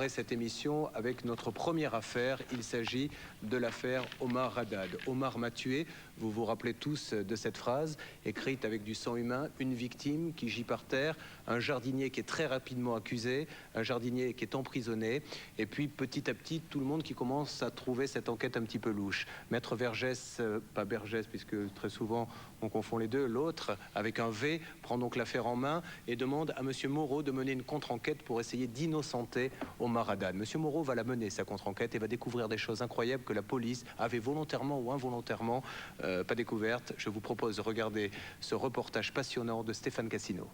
Cette émission avec notre première affaire, il s'agit de l'affaire Omar Haddad. Omar m'a tué, vous vous rappelez tous de cette phrase, écrite avec du sang humain, une victime qui gît par terre, un jardinier qui est très rapidement accusé, un jardinier qui est emprisonné, et puis petit à petit, tout le monde qui commence à trouver cette enquête un petit peu louche. Maître Vergès, pas Bergès, puisque très souvent on confond les deux, l'autre, avec un V, prend donc l'affaire en main et demande à Monsieur Moreau de mener une contre-enquête pour essayer d'innocenter Omar Haddad. Monsieur Moreau va la mener, sa contre-enquête, et va découvrir des choses incroyables que la police avait volontairement ou involontairement pas découvertes. Je vous propose de regarder ce reportage passionnant de Stéphane Cassino.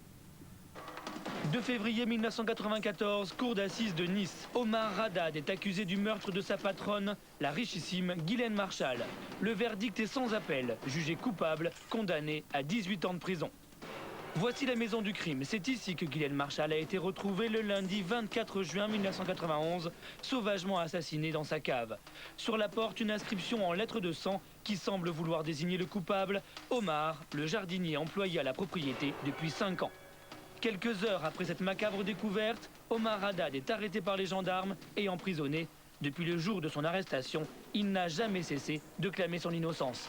2 février 1994, cour d'assises de Nice. Omar Haddad est accusé du meurtre de sa patronne, la richissime Ghislaine Marchal. Le verdict est sans appel. Jugé coupable, condamné à 18 ans de prison. Voici la maison du crime. C'est ici que Ghislaine Marchal a été retrouvée le lundi 24 juin 1991, sauvagement assassinée dans sa cave. Sur la porte, une inscription en lettres de sang qui semble vouloir désigner le coupable, Omar, le jardinier employé à la propriété depuis 5 ans. Quelques heures après cette macabre découverte, Omar Haddad est arrêté par les gendarmes et emprisonné. Depuis le jour de son arrestation, il n'a jamais cessé de clamer son innocence.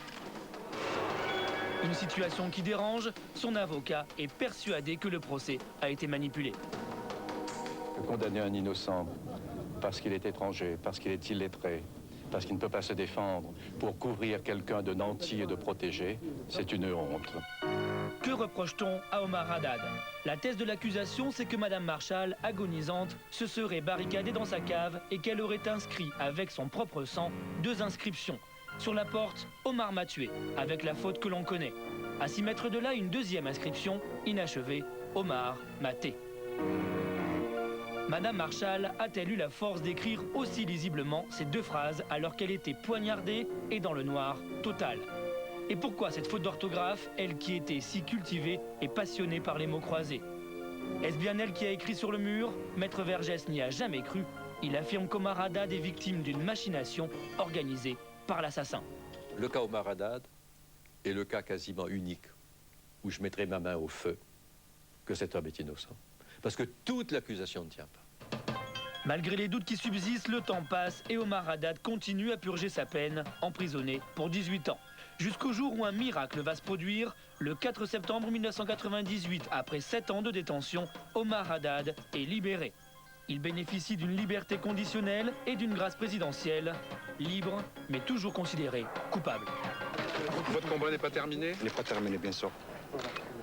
Une situation qui dérange, son avocat est persuadé que le procès a été manipulé. Condamner un innocent parce qu'il est étranger, parce qu'il est illettré, parce qu'il ne peut pas se défendre, pour couvrir quelqu'un de nanti et de protégé, c'est une honte. Que reproche-t-on à Omar Haddad? La thèse de l'accusation, c'est que Madame Marchal, agonisante, se serait barricadée dans sa cave et qu'elle aurait inscrit avec son propre sang 2 inscriptions. Sur la porte, Omar m'a tué, avec la faute que l'on connaît. À 6 mètres de là, une 2e inscription, inachevée, Omar m'a tué. Madame Marchal a-t-elle eu la force d'écrire aussi lisiblement ces 2 phrases alors qu'elle était poignardée et dans le noir total? Et pourquoi cette faute d'orthographe, elle qui était si cultivée et passionnée par les mots croisés? Est-ce bien elle qui a écrit sur le mur? Maître Vergès n'y a jamais cru. Il affirme qu'Omar Haddad est victime d'une machination organisée par l'assassin. Le cas Omar Haddad est le cas quasiment unique où je mettrai ma main au feu que cet homme est innocent. Parce que toute l'accusation ne tient pas. Malgré les doutes qui subsistent, le temps passe et Omar Haddad continue à purger sa peine, emprisonné pour 18 ans. Jusqu'au jour où un miracle va se produire, le 4 septembre 1998, après 7 ans de détention, Omar Haddad est libéré. Il bénéficie d'une liberté conditionnelle et d'une grâce présidentielle, libre mais toujours considéré coupable. Votre combat n'est pas terminé? Il n'est pas terminé, bien sûr.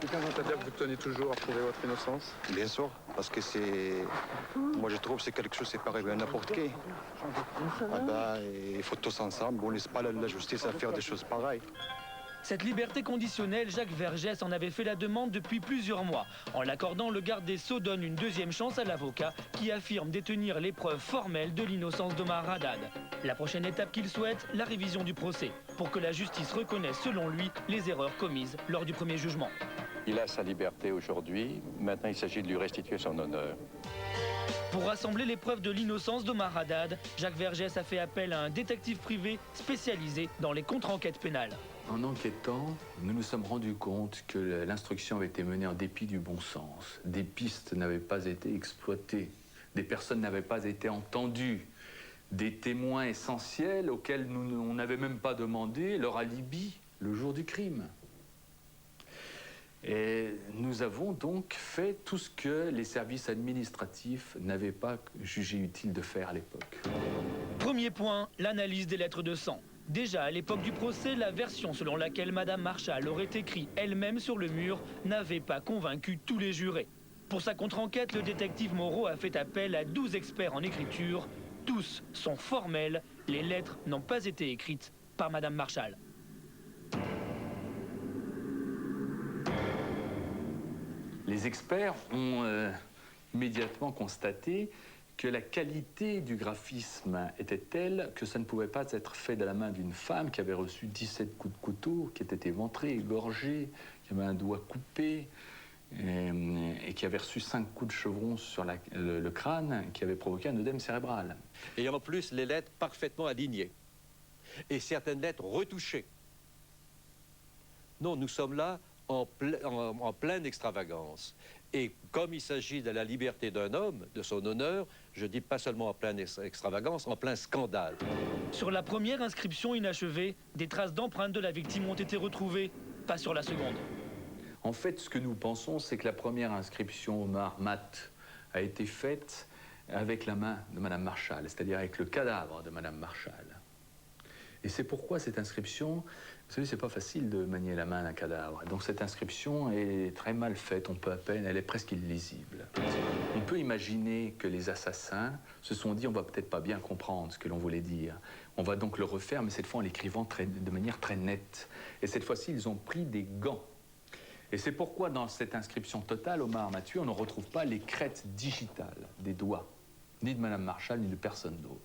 C'est-à-dire que vous tenez toujours à prouver votre innocence? Bien sûr, parce que c'est... Moi, je trouve que c'est quelque chose, c'est pareil à n'importe qui. Il faut tous ensemble, on ne laisse pas la justice à faire des choses pareilles. Cette liberté conditionnelle, Jacques Vergès en avait fait la demande depuis plusieurs mois. En l'accordant, le garde des Sceaux donne une 2e chance à l'avocat qui affirme détenir les preuves formelles de l'innocence d'Omar Haddad. La prochaine étape qu'il souhaite, la révision du procès, pour que la justice reconnaisse selon lui les erreurs commises lors du premier jugement. Il a sa liberté aujourd'hui, maintenant il s'agit de lui restituer son honneur. Pour rassembler les preuves de l'innocence d'Omar Haddad, Jacques Vergès a fait appel à un détective privé spécialisé dans les contre-enquêtes pénales. En enquêtant, nous nous sommes rendus compte que l'instruction avait été menée en dépit du bon sens. Des pistes n'avaient pas été exploitées, des personnes n'avaient pas été entendues, des témoins essentiels auxquels on n'avait même pas demandé leur alibi le jour du crime. Et nous avons donc fait tout ce que les services administratifs n'avaient pas jugé utile de faire à l'époque. Premier point, l'analyse des lettres de sang. Déjà à l'époque du procès, la version selon laquelle Madame Marchal aurait écrit elle-même sur le mur n'avait pas convaincu tous les jurés. Pour sa contre-enquête, le détective Moreau a fait appel à 12 experts en écriture. Tous sont formels, les lettres n'ont pas été écrites par Madame Marchal. Les experts ont immédiatement constaté que la qualité du graphisme était telle que ça ne pouvait pas être fait de la main d'une femme qui avait reçu 17 coups de couteau, qui était éventrée, égorgée, qui avait un doigt coupé et qui avait reçu 5 coups de chevron sur le crâne, qui avait provoqué un œdème cérébral. Et en plus, les lettres parfaitement alignées. Et certaines lettres retouchées. Non, nous sommes là en pleine extravagance. Et comme il s'agit de la liberté d'un homme, de son honneur, Je dis pas seulement en pleine extravagance, en plein scandale. Sur la première inscription inachevée, des traces d'empreintes de la victime ont été retrouvées, pas sur la seconde. En fait, ce que nous pensons, c'est que la première inscription Omar Mat a été faite avec la main de Madame Marchal, c'est-à-dire avec le cadavre de Madame Marchal. Et c'est pourquoi cette inscription, vous savez, c'est pas facile de manier la main d'un cadavre. Donc cette inscription est très mal faite, on peut à peine, elle est presque illisible. On peut imaginer que les assassins se sont dit, on va peut-être pas bien comprendre ce que l'on voulait dire. On va donc le refaire, mais cette fois en l'écrivant de manière très nette. Et cette fois-ci, ils ont pris des gants. Et c'est pourquoi dans cette inscription totale, Omar Mathieu, on ne retrouve pas les crêtes digitales des doigts, ni de Madame Marchal, ni de personne d'autre.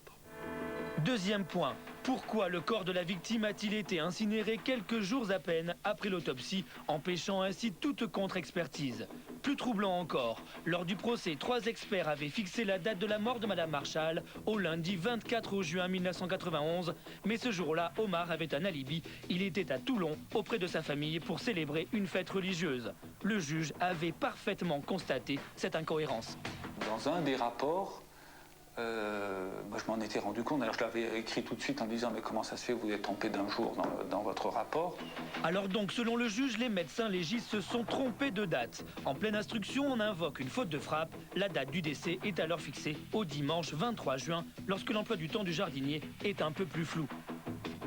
Deuxième point, pourquoi le corps de la victime a-t-il été incinéré quelques jours à peine après l'autopsie, empêchant ainsi toute contre-expertise? Plus troublant encore, lors du procès, 3 experts avaient fixé la date de la mort de Madame Marchal au lundi 24 juin 1991, mais ce jour-là, Omar avait un alibi. Il était à Toulon, auprès de sa famille, pour célébrer une fête religieuse. Le juge avait parfaitement constaté cette incohérence. Dans un des rapports, moi je m'en étais rendu compte, alors je l'avais écrit tout de suite en disant mais comment ça se fait que vous êtes trompé d'un jour dans votre rapport? Alors donc, selon le juge, les médecins légistes se sont trompés de date. En pleine instruction, on invoque une faute de frappe. La date du décès est alors fixée au dimanche 23 juin, lorsque l'emploi du temps du jardinier est un peu plus flou.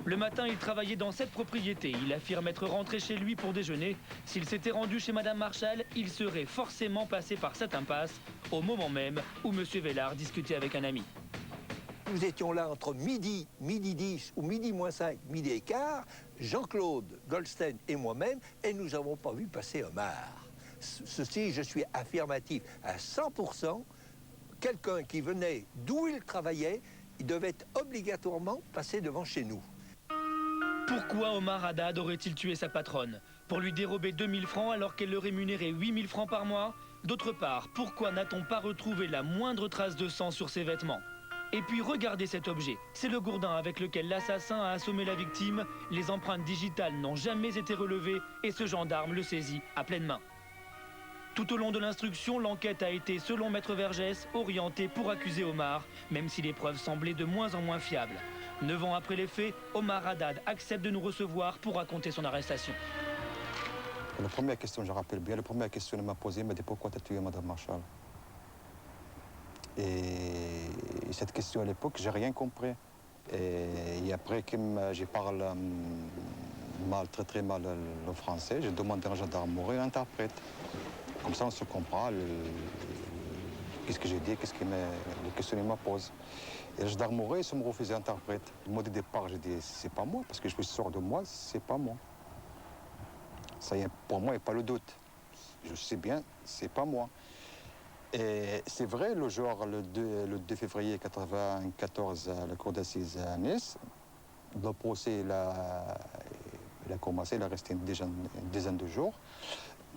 Le matin, il travaillait dans cette propriété. Il affirme être rentré chez lui pour déjeuner. S'il s'était rendu chez Madame Marchal, il serait forcément passé par cette impasse, au moment même où Monsieur Vélard discutait avec un ami. Nous étions là entre midi 10 ou midi moins 5, midi et quart, Jean-Claude Goldstein et moi-même, et nous n'avons pas vu passer Omar. Ceci, je suis affirmatif à 100%. Quelqu'un qui venait d'où il travaillait, il devait obligatoirement passer devant chez nous. Pourquoi Omar Haddad aurait-il tué sa patronne? Pour lui dérober 2000 francs alors qu'elle le rémunérait 8000 francs par mois? D'autre part, pourquoi n'a-t-on pas retrouvé la moindre trace de sang sur ses vêtements? Et puis regardez cet objet, c'est le gourdin avec lequel l'assassin a assommé la victime. Les empreintes digitales n'ont jamais été relevées et ce gendarme le saisit à pleine main. Tout au long de l'instruction, l'enquête a été, selon Maître Vergès, orientée pour accuser Omar, même si les preuves semblaient de moins en moins fiables. 9 ans après les faits, Omar Haddad accepte de nous recevoir pour raconter son arrestation. La première question, je rappelle bien, la première question qu'il m'a posée, il m'a dit pourquoi tu as tué Madame Marchal? Et cette question à l'époque, j'ai rien compris. Et après, comme je parle très très mal le français, j'ai demandé à un gendarmerie, un interprète. Comme ça, on se comprend. Qu'est-ce que j'ai dit, qu'est-ce que le questionnement pose. Et le gendarmerie, ils me refusé interprète. Le mot de départ, j'ai dit, c'est pas moi, parce que je suis sûr de moi, c'est pas moi. Ça y est, pour moi, il n'y a pas le doute. Je sais bien, c'est pas moi. Et c'est vrai, le jour, le 2 février 1994, à la cour d'assises à Nice, le procès il a commencé, il a resté une dizaine de jours.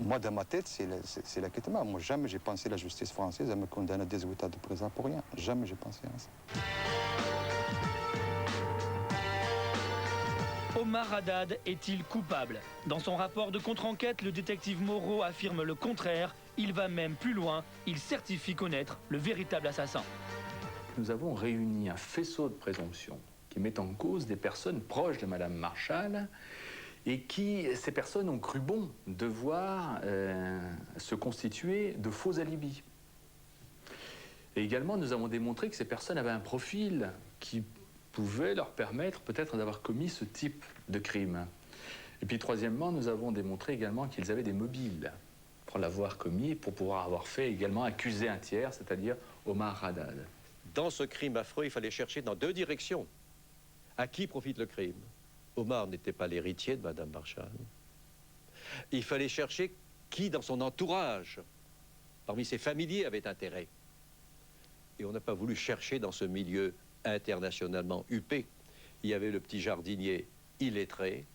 Moi, dans ma tête, c'est l'acquittement. Moi, jamais j'ai pensé à la justice française à me condamner à 18 ans de prison pour rien. Jamais j'ai pensé à ça. Omar Haddad est-il coupable? Dans son rapport de contre-enquête, le détective Moreau affirme le contraire. Il va même plus loin. Il certifie connaître le véritable assassin. Nous avons réuni un faisceau de présomptions qui met en cause des personnes proches de Madame Marchal et ces personnes ont cru bon de voir se constituer de faux alibis. Et également, nous avons démontré que ces personnes avaient un profil qui pouvait leur permettre peut-être d'avoir commis ce type de crime. Et puis troisièmement, nous avons démontré également qu'ils avaient des mobiles pour l'avoir commis et pour pouvoir avoir fait également accuser un tiers, c'est-à-dire Omar Haddad. Dans ce crime affreux, il fallait chercher dans 2 directions. À qui profite le crime? Omar n'était pas l'héritier de Madame Marchal. Il fallait chercher qui, dans son entourage, parmi ses familiers, avait intérêt. Et on n'a pas voulu chercher dans ce milieu internationalement huppé. Il y avait le petit jardinier illettré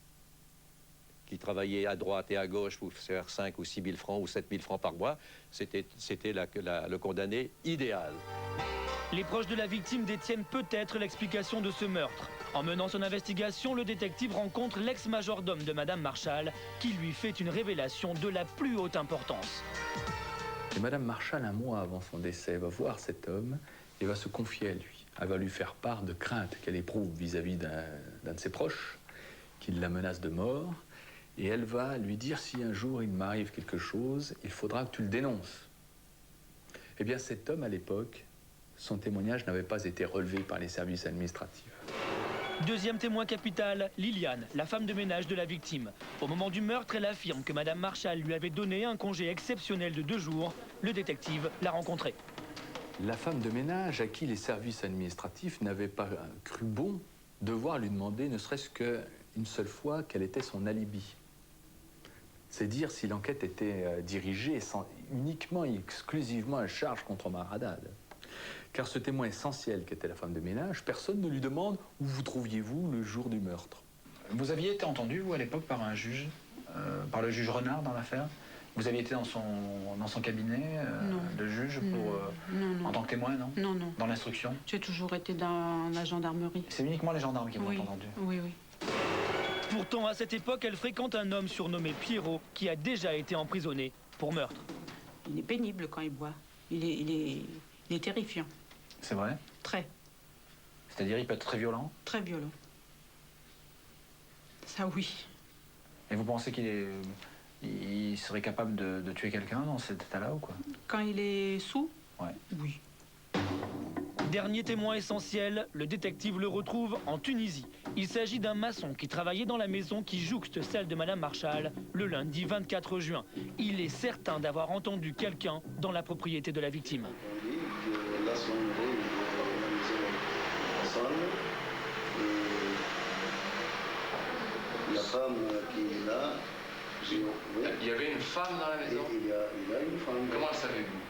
qui travaillait à droite et à gauche pour faire 5 ou 6 000 francs ou 7 000 francs par mois. C'était le condamné idéal. Les proches de la victime détiennent peut-être l'explication de ce meurtre. En menant son investigation, le détective rencontre l'ex-majordome de Madame Marchal qui lui fait une révélation de la plus haute importance. Et Madame Marchal, un mois avant son décès, va voir cet homme et va se confier à lui. Elle va lui faire part de craintes qu'elle éprouve vis-à-vis d'un de ses proches, qui la menace de mort, et elle va lui dire, si un jour il m'arrive quelque chose, il faudra que tu le dénonces. Eh bien, cet homme, à l'époque, son témoignage n'avait pas été relevé par les services administratifs. Deuxième témoin capital, Liliane, la femme de ménage de la victime. Au moment du meurtre, elle affirme que Madame Marchal lui avait donné un congé exceptionnel de 2 jours. Le détective l'a rencontrée. La femme de ménage à qui les services administratifs n'avaient pas cru bon devoir lui demander ne serait-ce qu'une seule fois quel était son alibi. C'est dire si l'enquête était dirigée uniquement et exclusivement à charge contre Omar Haddad. Car ce témoin essentiel qu'était la femme de ménage, personne ne lui demande où vous trouviez-vous le jour du meurtre. Vous aviez été entendu, vous, à l'époque, par un juge, par le juge Renard dans l'affaire? Vous aviez été dans son cabinet, le juge, en tant que témoin, non? Non, non. Dans l'instruction? J'ai toujours été dans la gendarmerie. C'est uniquement les gendarmes qui vous ont entendu? Oui, oui. Pourtant, à cette époque, elle fréquente un homme surnommé Pierrot, qui a déjà été emprisonné pour meurtre. Il est pénible quand il boit. Il est terrifiant. C'est vrai? Très. C'est-à-dire, il peut être très violent? Très violent. Ça, oui. Et vous pensez qu'il serait capable de tuer quelqu'un dans cet état-là ou quoi? Quand il est sous? Ouais. Oui. Dernier témoin essentiel, le détective le retrouve en Tunisie. Il s'agit d'un maçon qui travaillait dans la maison qui jouxte celle de Madame Marchal le lundi 24 juin. Il est certain d'avoir entendu quelqu'un dans la propriété de la victime. La femme qui est là... Il y avait une femme dans la maison? Il y a une femme. Comment le savez-vous?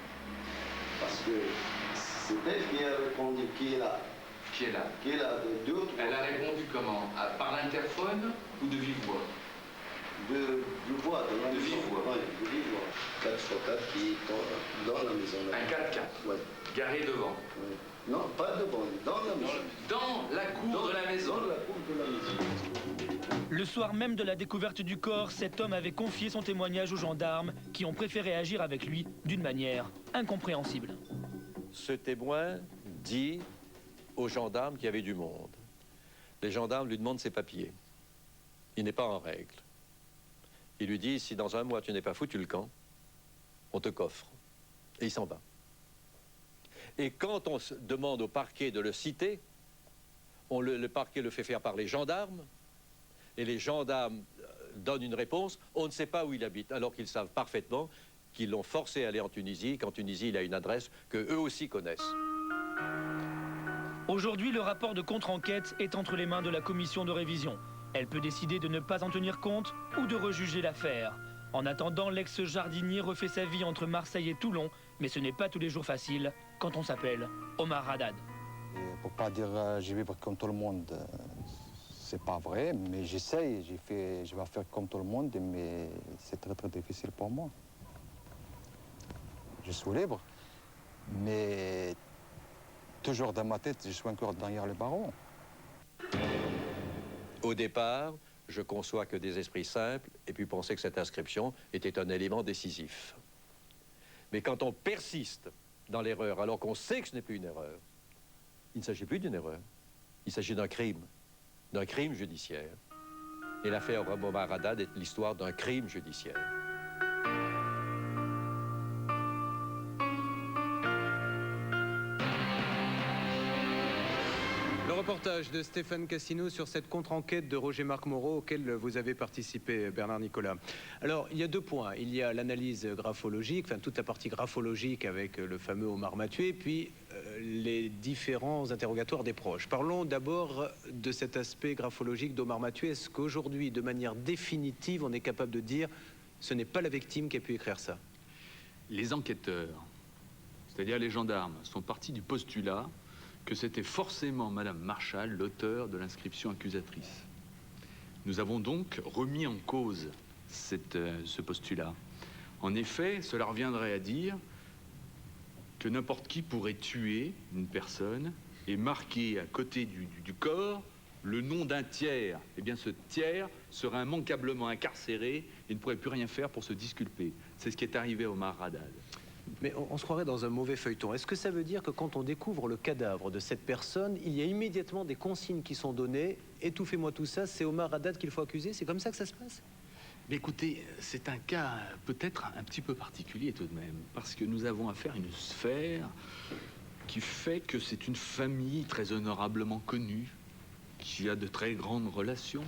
Parce que c'est elle qui a répondu qui est là. Qui est là? Qui est là, Elle a répondu comment? Par l'interphone ou de vive voix? De voix, de vive voix. Oui, de vive voix. 4x4 qui est dans la maison. Là. Un 4x4? Oui. Garé devant? Oui. Non, pas devant, dans la maison. Dans la cour de la maison? Dans la cour de la maison. Le soir même de la découverte du corps, cet homme avait confié son témoignage aux gendarmes qui ont préféré agir avec lui d'une manière incompréhensible. Ce témoin dit aux gendarmes qu'il y avait du monde. Les gendarmes lui demandent ses papiers. Il n'est pas en règle. Il lui dit, si dans un mois tu n'es pas foutu le camp, on te coffre. Et il s'en va. Et quand on demande au parquet de le citer, le parquet le fait faire par les gendarmes, et les gendarmes donnent une réponse, on ne sait pas où il habite, alors qu'ils savent parfaitement qu'ils l'ont forcé à aller en Tunisie, qu'en Tunisie, il a une adresse qu'eux aussi connaissent. Aujourd'hui, le rapport de contre-enquête est entre les mains de la commission de révision. Elle peut décider de ne pas en tenir compte ou de rejuger l'affaire. En attendant, l'ex-jardinier refait sa vie entre Marseille et Toulon, mais ce n'est pas tous les jours facile quand on s'appelle Omar Haddad. Pour pas dire je vais vivre comme tout le monde, c'est pas vrai, mais j'essaye, je vais faire comme tout le monde, mais c'est très très difficile pour moi. Je suis libre, mais toujours dans ma tête, je suis encore derrière les barreaux. Au départ, je conçois que des esprits simples et puis penser que cette inscription était un élément décisif. Mais quand on persiste dans l'erreur, alors qu'on sait que ce n'est plus une erreur, il ne s'agit plus d'une erreur, il s'agit d'un crime judiciaire. Et l'affaire Omar Haddad est l'histoire d'un crime judiciaire. Le reportage de Stéphane Cassino sur cette contre-enquête de Roger-Marc Moreau auquel vous avez participé, Bernard Nicolas. Alors, il y a 2 points. Il y a l'analyse graphologique, enfin toute la partie graphologique avec le fameux Omar Mathieu, puis les différents interrogatoires des proches. Parlons d'abord de cet aspect graphologique d'Omar Mathieu. Est-ce qu'aujourd'hui, de manière définitive, on est capable de dire ce n'est pas la victime qui a pu écrire ça? Les enquêteurs, c'est-à-dire les gendarmes, sont partis du postulat que c'était forcément Madame Marchal, l'auteur de l'inscription accusatrice. Nous avons donc remis en cause ce postulat. En effet, cela reviendrait à dire que n'importe qui pourrait tuer une personne et marquer à côté du corps le nom d'un tiers. Eh bien, ce tiers serait immanquablement incarcéré et ne pourrait plus rien faire pour se disculper. C'est ce qui est arrivé à Omar Haddad. Mais on se croirait dans un mauvais feuilleton. Est-ce que ça veut dire que quand on découvre le cadavre de cette personne, il y a immédiatement des consignes qui sont données, étouffez-moi tout ça, c'est Omar Haddad qu'il faut accuser? C'est comme ça que ça se passe? Mais écoutez, c'est un cas peut-être un petit peu particulier tout de même, parce que nous avons affaire à une sphère qui fait que c'est une famille très honorablement connue, qui a de très grandes relations.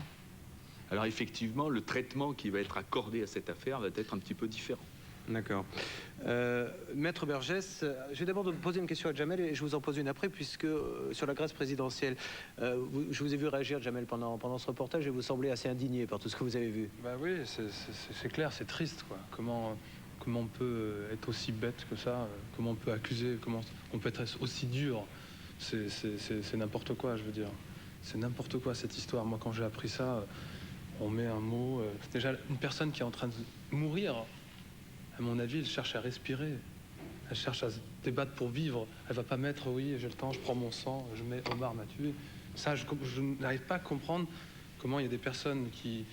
Alors effectivement, le traitement qui va être accordé à cette affaire va être un petit peu différent. D'accord. Maître Bergès, je vais d'abord poser une question à Jamel et je vous en pose une après, puisque sur la grâce présidentielle, je vous ai vu réagir, Jamel, pendant ce reportage et vous semblez assez indigné par tout ce que vous avez vu. Bah oui, c'est clair, c'est triste, quoi. Comment on peut être aussi bête que ça? Comment on peut accuser? Comment on peut être aussi dur? C'est n'importe quoi, je veux dire. C'est n'importe quoi, cette histoire. Moi, quand j'ai appris ça, on met un mot... déjà, une personne qui est en train de mourir... À mon avis, elle cherche à respirer. Elle cherche à se débattre pour vivre. Elle va pas mettre, oui, j'ai le temps, je prends mon sang, je mets Omar m'a tué. Ça, je n'arrive pas à comprendre comment il y a des personnes qui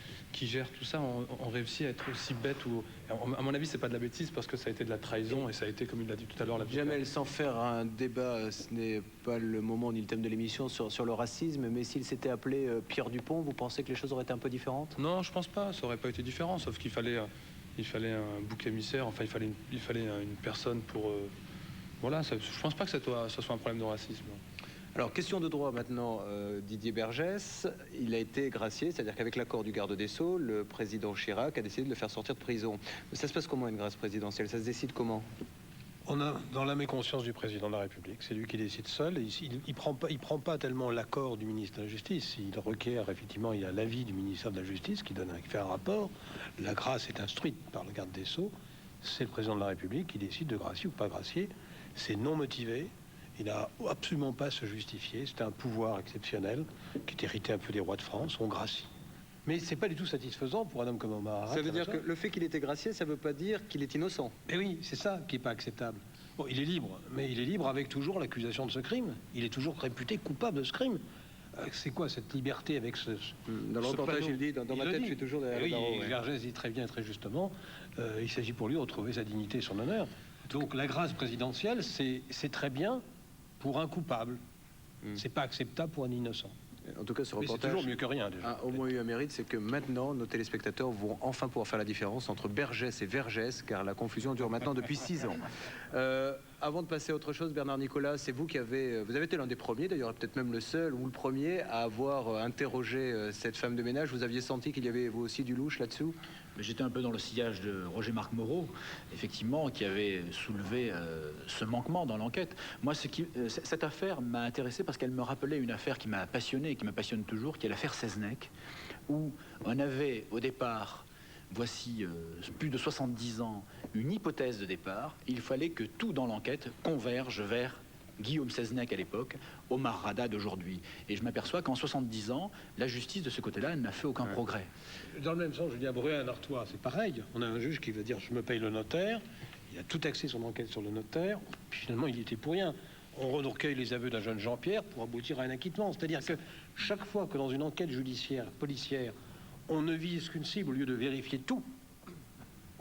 gèrent tout ça, ont réussi à être aussi bêtes. À mon avis, c'est pas de la bêtise parce que ça a été de la trahison et ça a été, comme il l'a dit tout à l'heure, la... Jamel, sans faire un débat, ce n'est pas le moment ni le thème de l'émission sur le racisme, mais s'il s'était appelé Pierre Dupont, vous pensez que les choses auraient été un peu différentes? Non, je pense pas. Ça aurait pas été différent, sauf qu'il fallait... Il fallait un bouc émissaire, enfin il fallait une personne pour... voilà, je pense pas que ça soit un problème de racisme. Alors, question de droit maintenant, Didier Bergès. Il a été gracié, c'est-à-dire qu'avec l'accord du garde des Sceaux, le président Chirac a décidé de le faire sortir de prison. Mais ça se passe comment, une grâce présidentielle? Ça se décide comment? On a dans la méconscience du président de la République, c'est lui qui décide seul. Et il prend pas tellement l'accord du ministre de la Justice. Il requiert effectivement, il y a l'avis du ministère de la Justice qui fait un rapport. La grâce est instruite par le garde des Sceaux. C'est le président de la République qui décide de gracier ou pas gracier. C'est non motivé. Il n'a absolument pas à se justifier. C'est un pouvoir exceptionnel qui est hérité un peu des rois de France. On gracie. Mais c'est pas du tout satisfaisant pour un homme comme Omar Haddad. Ça veut dire que le fait qu'il ait été gracié, ça veut pas dire qu'il est innocent. Mais oui, c'est ça qui est pas acceptable. Bon, il est libre, mais il est libre avec toujours l'accusation de ce crime. Il est toujours réputé coupable de ce crime. C'est quoi cette liberté avec ce... Dans le reportage, il dit, dans ma tête, je suis toujours derrière le barreau. Oui, Vergès dit très bien, très justement, il s'agit pour lui de retrouver sa dignité et son honneur. Donc la grâce présidentielle, c'est très bien pour un coupable. C'est pas acceptable pour un innocent. En tout cas, ce reportage c'est toujours mieux que rien, déjà. A au moins eu un mérite, c'est que maintenant, nos téléspectateurs vont enfin pouvoir faire la différence entre Bergès et Vergès, car la confusion dure maintenant depuis 6 ans. Avant de passer à autre chose, Bernard Nicolas, c'est vous qui avez été l'un des premiers, d'ailleurs peut-être même le seul ou le premier à avoir interrogé cette femme de ménage. Vous aviez senti qu'il y avait vous aussi du louche là-dessous? J'étais un peu dans le sillage de Roger-Marc Moreau, effectivement, qui avait soulevé ce manquement dans l'enquête. Moi, cette affaire m'a intéressé parce qu'elle me rappelait une affaire qui m'a passionné et qui me passionne toujours, qui est l'affaire Seznec, où on avait au départ, voici plus de 70 ans, une hypothèse de départ. Il fallait que tout dans l'enquête converge vers Guillaume Seznec à l'époque, Omar Haddad aujourd'hui. Et je m'aperçois qu'en 70 ans, la justice de ce côté-là n'a fait aucun progrès. Dans le même sens, je dis à Bruin-Artois, c'est pareil. On a un juge qui va dire, je me paye le notaire. Il a tout axé son enquête sur le notaire. Puis finalement, il y était pour rien. On recueille les aveux d'un jeune Jean-Pierre pour aboutir à un acquittement. C'est-à-dire que chaque fois que dans une enquête judiciaire, policière, on ne vise qu'une cible au lieu de vérifier tout,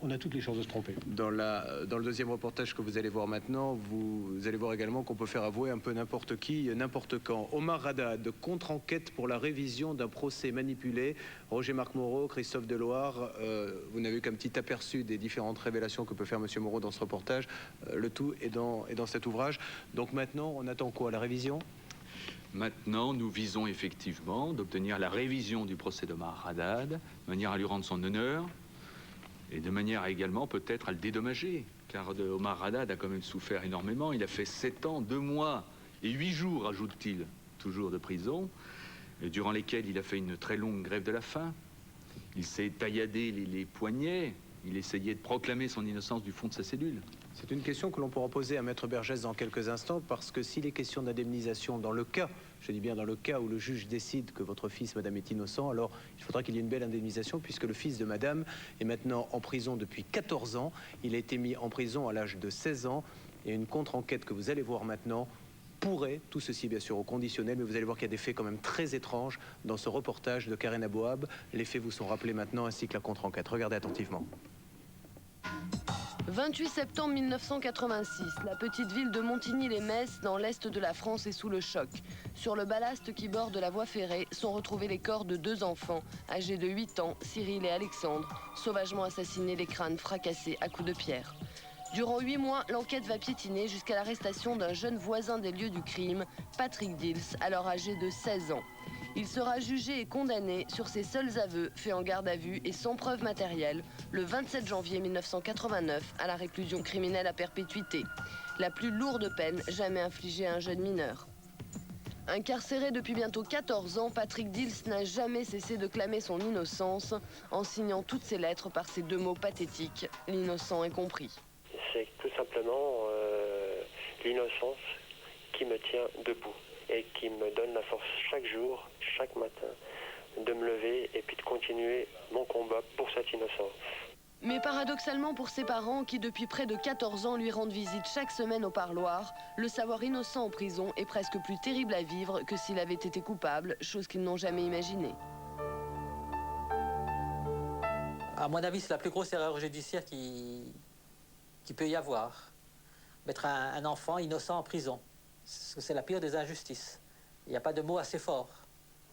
on a toutes les chances de se tromper. Dans le deuxième reportage que vous allez voir maintenant, vous allez voir également qu'on peut faire avouer un peu n'importe qui, n'importe quand. Omar Haddad, contre-enquête pour la révision d'un procès manipulé. Roger-Marc Moreau, Christophe Deloire, vous n'avez eu qu'un petit aperçu des différentes révélations que peut faire Monsieur Moreau dans ce reportage. Le tout est dans cet ouvrage. Donc maintenant, on attend quoi? La révision? Maintenant, nous visons effectivement d'obtenir la révision du procès d'Omar Haddad, de manière à lui rendre son honneur, et de manière également peut-être à le dédommager, car Omar Haddad a quand même souffert énormément. Il a fait 7 ans, 2 mois et 8 jours, ajoute-t-il, toujours de prison, durant lesquels il a fait une très longue grève de la faim. Il s'est tailladé les poignets, il essayait de proclamer son innocence du fond de sa cellule. C'est une question que l'on pourra poser à Maître Bergès dans quelques instants, parce que s'il est question d'indemnisation dans le cas, je dis bien dans le cas où le juge décide que votre fils, madame, est innocent, alors il faudra qu'il y ait une belle indemnisation, puisque le fils de madame est maintenant en prison depuis 14 ans. Il a été mis en prison à l'âge de 16 ans, et une contre-enquête que vous allez voir maintenant pourrait, tout ceci bien sûr au conditionnel, mais vous allez voir qu'il y a des faits quand même très étranges dans ce reportage de Karen Abouab. Les faits vous sont rappelés maintenant, ainsi que la contre-enquête. Regardez attentivement. 28 septembre 1986, la petite ville de Montigny-les-Metz, dans l'est de la France, est sous le choc. Sur le ballast qui borde la voie ferrée sont retrouvés les corps de 2 enfants, âgés de 8 ans, Cyril et Alexandre, sauvagement assassinés, les crânes fracassés à coups de pierre. Durant 8 mois, l'enquête va piétiner jusqu'à l'arrestation d'un jeune voisin des lieux du crime, Patrick Dils, alors âgé de 16 ans. Il sera jugé et condamné sur ses seuls aveux faits en garde à vue et sans preuve matérielle le 27 janvier 1989 à la réclusion criminelle à perpétuité. La plus lourde peine jamais infligée à un jeune mineur. Incarcéré depuis bientôt 14 ans, Patrick Dils n'a jamais cessé de clamer son innocence en signant toutes ses lettres par ces 2 mots pathétiques, l'innocent est compris. C'est tout simplement l'innocence qui me tient debout et qui me donne la force chaque jour, chaque matin, de me lever et puis de continuer mon combat pour cette innocence. Mais paradoxalement pour ses parents qui depuis près de 14 ans lui rendent visite chaque semaine au parloir, le savoir innocent en prison est presque plus terrible à vivre que s'il avait été coupable, chose qu'ils n'ont jamais imaginée. À mon avis, c'est la plus grosse erreur judiciaire qui peut y avoir. Mettre un enfant innocent en prison. C'est la pire des injustices. Il n'y a pas de mot assez fort.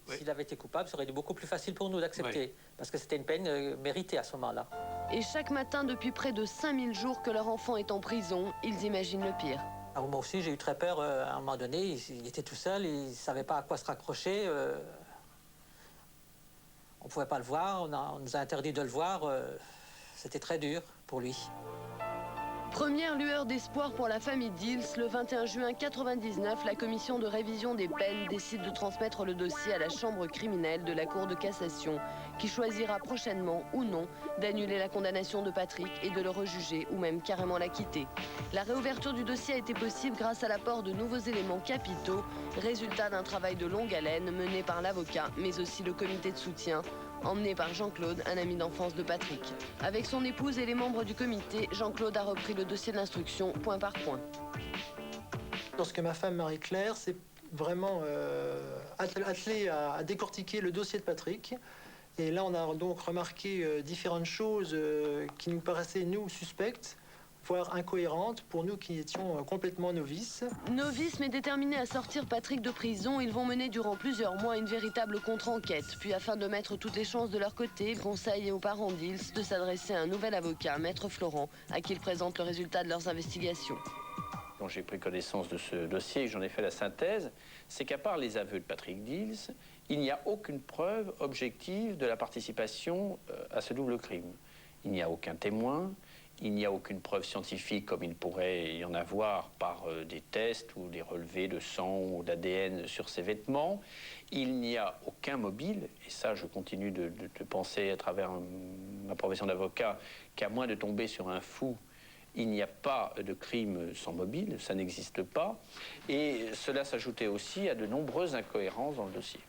Oui. S'il avait été coupable, ça aurait été beaucoup plus facile pour nous d'accepter. Oui. Parce que c'était une peine méritée à ce moment-là. Et chaque matin, depuis près de 5000 jours que leur enfant est en prison, ils imaginent le pire. Alors moi aussi, j'ai eu très peur à un moment donné. Il était tout seul, il ne savait pas à quoi se raccrocher. On ne pouvait pas le voir, on nous a interdit de le voir. C'était très dur pour lui. Première lueur d'espoir pour la famille Dils, le 21 juin 1999, la commission de révision des peines décide de transmettre le dossier à la chambre criminelle de la Cour de cassation, qui choisira prochainement ou non d'annuler la condamnation de Patrick et de le rejuger ou même carrément l'acquitter. La réouverture du dossier a été possible grâce à l'apport de nouveaux éléments capitaux, résultat d'un travail de longue haleine mené par l'avocat, mais aussi le comité de soutien, emmené par Jean-Claude, un ami d'enfance de Patrick. Avec son épouse et les membres du comité, Jean-Claude a repris le dossier d'instruction point par point. Lorsque ma femme Marie-Claire s'est vraiment attelée à décortiquer le dossier de Patrick, et là on a donc remarqué différentes choses qui nous paraissaient, nous, suspectes, voire incohérentes pour nous qui étions complètement novices. Novices mais déterminés à sortir Patrick de prison, ils vont mener durant plusieurs mois une véritable contre-enquête. Puis afin de mettre toutes les chances de leur côté, ils conseillent aux parents Dils de s'adresser à un nouvel avocat, Maître Florent, à qui ils présentent le résultat de leurs investigations. Quand j'ai pris connaissance de ce dossier et que j'en ai fait la synthèse, c'est qu'à part les aveux de Patrick Dils, il n'y a aucune preuve objective de la participation à ce double crime. Il n'y a aucun témoin. Il n'y a aucune preuve scientifique comme il pourrait y en avoir par des tests ou des relevés de sang ou d'ADN sur ses vêtements. Il n'y a aucun mobile, et ça je continue de penser à travers ma profession d'avocat, qu'à moins de tomber sur un fou, il n'y a pas de crime sans mobile, ça n'existe pas. Et cela s'ajoutait aussi à de nombreuses incohérences dans le dossier.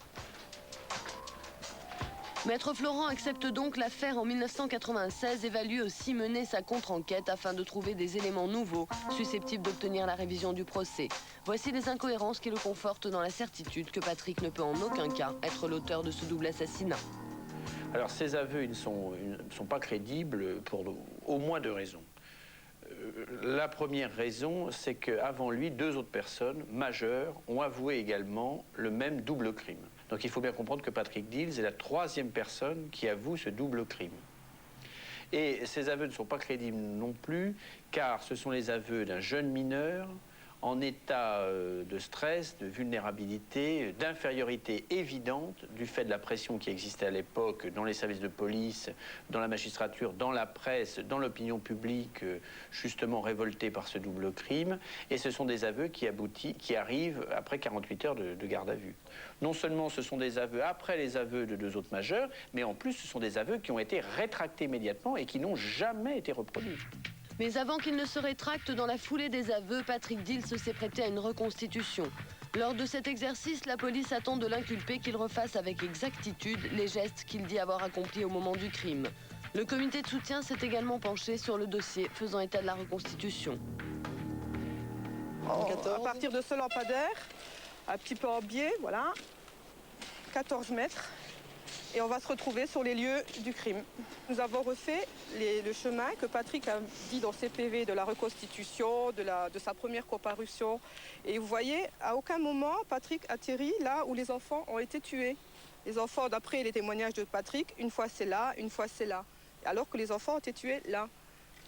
Maître Florent accepte donc l'affaire en 1996 et va lui aussi mener sa contre-enquête afin de trouver des éléments nouveaux susceptibles d'obtenir la révision du procès. Voici les incohérences qui le confortent dans la certitude que Patrick ne peut en aucun cas être l'auteur de ce double assassinat. Alors ces aveux ils ne sont pas crédibles pour au moins 2 raisons. La première raison, c'est qu'avant lui, 2 autres personnes majeures ont avoué également le même double crime. Donc il faut bien comprendre que Patrick Dils est la 3e personne qui avoue ce double crime. Et ces aveux ne sont pas crédibles non plus, car ce sont les aveux d'un jeune mineur en état de stress, de vulnérabilité, d'infériorité évidente du fait de la pression qui existait à l'époque dans les services de police, dans la magistrature, dans la presse, dans l'opinion publique, justement révoltée par ce double crime. Et ce sont des aveux qui arrivent après 48 heures de garde à vue. Non seulement ce sont des aveux après les aveux de 2 autres majeurs, mais en plus ce sont des aveux qui ont été rétractés immédiatement et qui n'ont jamais été reproduits. Mais avant qu'il ne se rétracte dans la foulée des aveux, Patrick Dils s'est prêté à une reconstitution. Lors de cet exercice, la police attend de l'inculpé qu'il refasse avec exactitude les gestes qu'il dit avoir accomplis au moment du crime. Le comité de soutien s'est également penché sur le dossier, faisant état de la reconstitution. À partir de ce lampadaire, un petit peu en biais, voilà, 14 mètres. et on va se retrouver sur les lieux du crime. Nous avons refait le chemin que Patrick a dit dans ses PV de la reconstitution, de sa première comparution. Et vous voyez, à aucun moment, Patrick atterrit là où les enfants ont été tués. Les enfants, d'après les témoignages de Patrick, une fois c'est là, une fois c'est là. Alors que les enfants ont été tués là.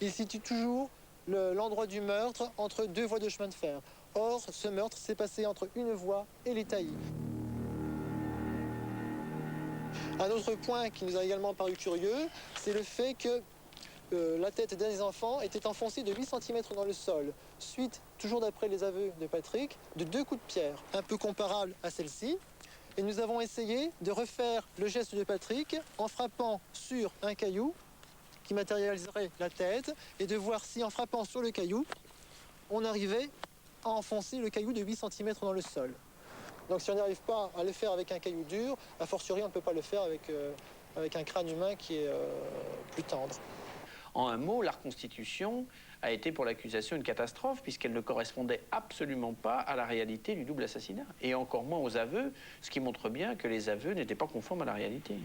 Il situe toujours l'endroit du meurtre entre deux voies de chemin de fer. Or, ce meurtre s'est passé entre une voie et les taillis. Un autre point qui nous a également paru curieux, c'est le fait que la tête d'un des enfants était enfoncée de 8 cm dans le sol, suite, toujours d'après les aveux de Patrick, de 2 coups de pierre, un peu comparables à celle-ci. Et nous avons essayé de refaire le geste de Patrick en frappant sur un caillou qui matérialiserait la tête et de voir si en frappant sur le caillou, on arrivait à enfoncer le caillou de 8 cm dans le sol. Donc si on n'arrive pas à le faire avec un caillou dur, a fortiori on ne peut pas le faire avec un crâne humain qui est plus tendre. En un mot, la reconstitution a été pour l'accusation une catastrophe puisqu'elle ne correspondait absolument pas à la réalité du double assassinat et encore moins aux aveux, ce qui montre bien que les aveux n'étaient pas conformes à la réalité.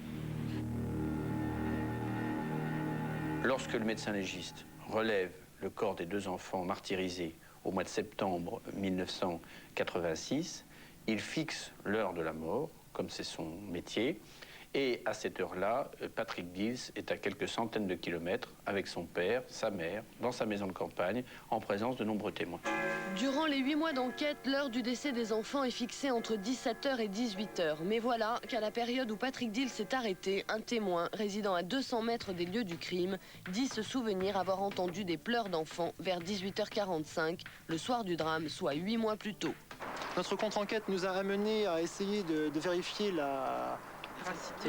Lorsque le médecin légiste relève le corps des 2 enfants martyrisés au mois de septembre 1986, il fixe l'heure de la mort, comme c'est son métier, et à cette heure-là, Patrick Dils est à quelques centaines de kilomètres avec son père, sa mère, dans sa maison de campagne, en présence de nombreux témoins. Durant les 8 mois d'enquête, l'heure du décès des enfants est fixée entre 17h et 18h. Mais voilà qu'à la période où Patrick Dils s'est arrêté, un témoin résidant à 200 mètres des lieux du crime dit se souvenir avoir entendu des pleurs d'enfants vers 18h45, le soir du drame, soit 8 mois plus tôt. Notre contre-enquête nous a amené à essayer de vérifier la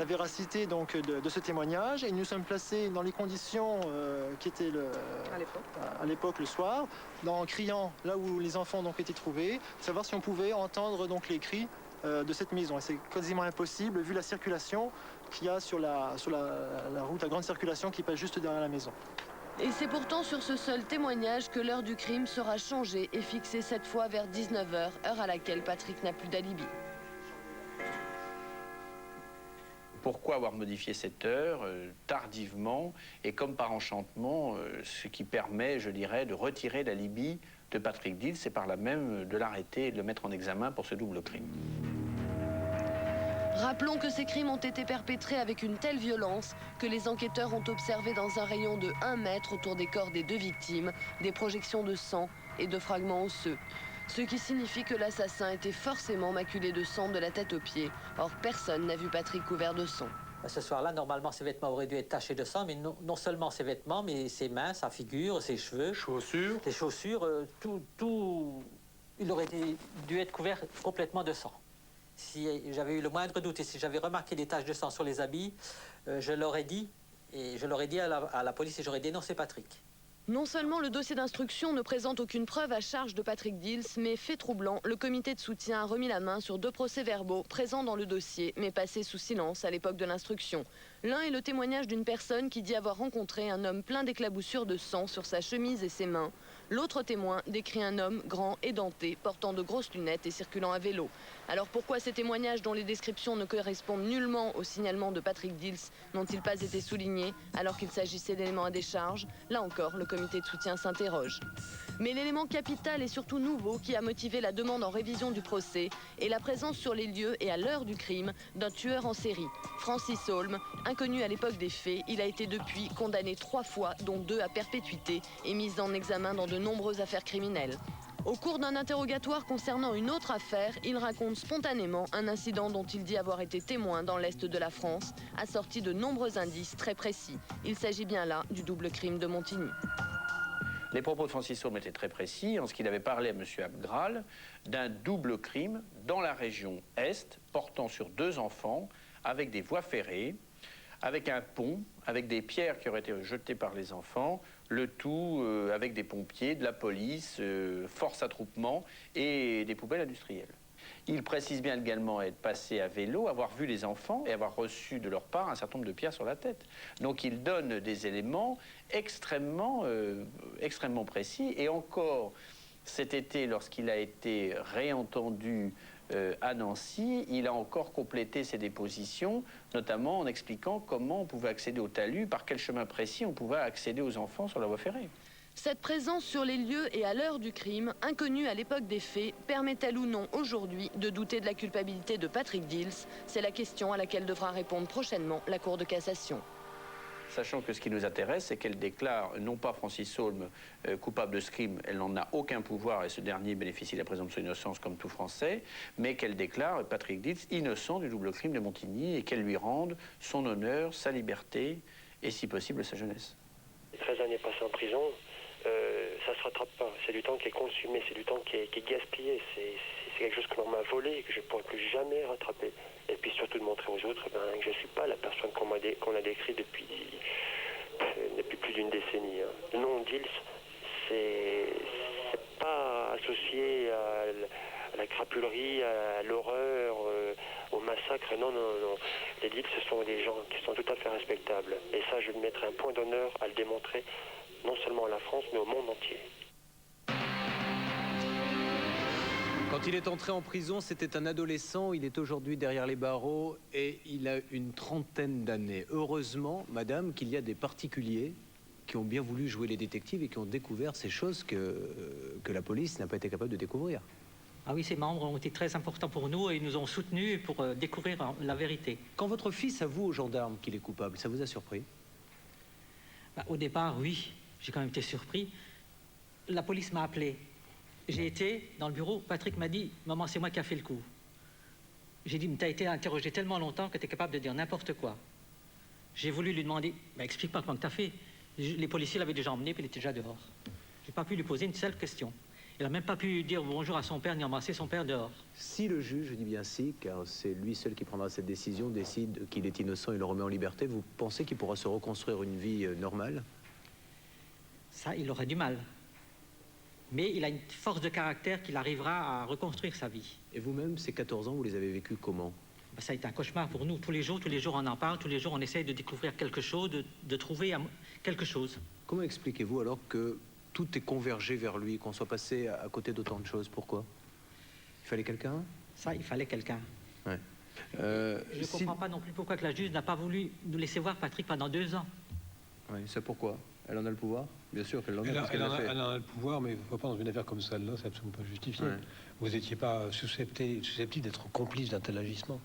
véracité donc, de ce témoignage et nous sommes placés dans les conditions qui étaient à l'époque le soir, en criant là où les enfants ont été trouvés, savoir si on pouvait entendre donc, les cris de cette maison. Et c'est quasiment impossible vu la circulation qu'il y a sur la route à grande circulation qui passe juste derrière la maison. Et c'est pourtant sur ce seul témoignage que l'heure du crime sera changée et fixée cette fois vers 19h, heure à laquelle Patrick n'a plus d'alibi. Pourquoi avoir modifié cette heure tardivement et comme par enchantement, ce qui permet, je dirais, de retirer l'alibi de Patrick Dils et par là même de l'arrêter et de le mettre en examen pour ce double crime. Rappelons que ces crimes ont été perpétrés avec une telle violence que les enquêteurs ont observé dans un rayon de 1 mètre autour des corps des 2 victimes des projections de sang et de fragments osseux. Ce qui signifie que l'assassin était forcément maculé de sang de la tête aux pieds. Or, personne n'a vu Patrick couvert de sang. Ce soir-là, normalement, ses vêtements auraient dû être tachés de sang, mais non seulement ses vêtements, mais ses mains, sa figure, ses cheveux. Chaussures. Les chaussures, tout... Il aurait dû être couvert complètement de sang. Si j'avais eu le moindre doute et si j'avais remarqué des taches de sang sur les habits, je l'aurais dit, et je l'aurais dit à la police et j'aurais dénoncé Patrick. Non seulement le dossier d'instruction ne présente aucune preuve à charge de Patrick Dils, mais fait troublant, le comité de soutien a remis la main sur 2 procès-verbaux présents dans le dossier, mais passés sous silence à l'époque de l'instruction. L'un est le témoignage d'une personne qui dit avoir rencontré un homme plein d'éclaboussures de sang sur sa chemise et ses mains. L'autre témoin décrit un homme grand et denté, portant de grosses lunettes et circulant à vélo. Alors pourquoi ces témoignages dont les descriptions ne correspondent nullement au signalement de Patrick Dils n'ont-ils pas été soulignés alors qu'il s'agissait d'éléments à décharge? Là encore, le comité de soutien s'interroge. Mais l'élément capital et surtout nouveau qui a motivé la demande en révision du procès est la présence sur les lieux et à l'heure du crime d'un tueur en série. Francis Holm, inconnu à l'époque des faits, il a été depuis condamné 3 fois, dont 2 à perpétuité, et mis en examen dans de nombreuses affaires criminelles. Au cours d'un interrogatoire concernant une autre affaire, il raconte spontanément un incident dont il dit avoir été témoin dans l'Est de la France, assorti de nombreux indices très précis. Il s'agit bien là du double crime de Montigny. Les propos de Francis Holm étaient très précis en ce qu'il avait parlé à M. Abgral d'un double crime dans la région Est, portant sur 2 enfants, avec des voies ferrées, avec un pont, avec des pierres qui auraient été jetées par les enfants, le tout avec des pompiers, de la police, force attroupement et des poubelles industrielles. Il précise bien également être passé à vélo, avoir vu les enfants et avoir reçu de leur part un certain nombre de pierres sur la tête. Donc il donne des éléments extrêmement précis. Et encore cet été, lorsqu'il a été réentendu à Nancy, il a encore complété ses dépositions, notamment en expliquant comment on pouvait accéder au talus, par quel chemin précis on pouvait accéder aux enfants sur la voie ferrée. Cette présence sur les lieux et à l'heure du crime, inconnue à l'époque des faits, permet-elle ou non aujourd'hui de douter de la culpabilité de Patrick Dils? C'est la question à laquelle devra répondre prochainement la Cour de cassation. Sachant que ce qui nous intéresse, c'est qu'elle déclare non pas Francis Saulme coupable de ce crime, elle n'en a aucun pouvoir et ce dernier bénéficie de la présomption d'innocence comme tout Français, mais qu'elle déclare Patrick Dils innocent du double crime de Montigny et qu'elle lui rende son honneur, sa liberté et si possible sa jeunesse. 13 années passées en prison, ça ne se rattrape pas. C'est du temps qui est consumé, c'est du temps qui est gaspillé. C'est quelque chose que l'on m'a volé et que je ne pourrai plus jamais rattraper. Et puis surtout de montrer aux autres que je ne suis pas la personne qu'on a décrite depuis plus d'une décennie. Le nom Dils, c'est pas associé à la crapulerie, à l'horreur, au massacre. Non. Les Dils, ce sont des gens qui sont tout à fait respectables. Et ça, je mettrai un point d'honneur à le démontrer, non seulement à la France, mais au monde entier. Quand il est entré en prison, c'était un adolescent. Il est aujourd'hui derrière les barreaux et il a une trentaine d'années. Heureusement, madame, qu'il y a des particuliers qui ont bien voulu jouer les détectives et qui ont découvert ces choses que la police n'a pas été capable de découvrir. Ah oui, ces membres ont été très importants pour nous et ils nous ont soutenus pour découvrir la vérité. Quand votre fils avoue aux gendarmes qu'il est coupable, ça vous a surpris? Au départ, oui. J'ai quand même été surpris. La police m'a appelé. J'ai été dans le bureau, Patrick m'a dit « Maman, c'est moi qui a fait le coup ». J'ai dit « Mais t'as été interrogé tellement longtemps que t'es capable de dire n'importe quoi ». J'ai voulu lui demander « Explique-moi comment t'as fait ». Les policiers l'avaient déjà emmené, puis il était déjà dehors. J'ai pas pu lui poser une seule question. Il n'a même pas pu dire bonjour à son père, ni embrasser son père dehors. Si le juge, je dis bien si, car c'est lui seul qui prendra cette décision, décide qu'il est innocent et le remet en liberté, vous pensez qu'il pourra se reconstruire une vie normale? Ça, il aurait du mal. Mais il a une force de caractère qu'il arrivera à reconstruire sa vie. Et vous-même, ces 14 ans, vous les avez vécus comment? Ça a été un cauchemar pour nous. Tous les jours, on en parle, tous les jours, on essaye de découvrir quelque chose, de trouver quelque chose. Comment expliquez-vous alors que tout est convergé vers lui, qu'on soit passé à côté d'autant de choses? Pourquoi? Il fallait quelqu'un? Ça, il fallait quelqu'un. Ouais. Je ne comprends pas non plus pourquoi que la juge n'a pas voulu nous laisser voir Patrick pendant 2 ans. Oui, c'est pourquoi? Elle en a le pouvoir? Bien sûr qu'elle en a, parce qu'elle l'a fait. Elle en a le pouvoir, mais pas dans une affaire comme celle-là, c'est absolument pas justifié. Ouais. Vous n'étiez pas susceptible d'être complice d'un tel agissement.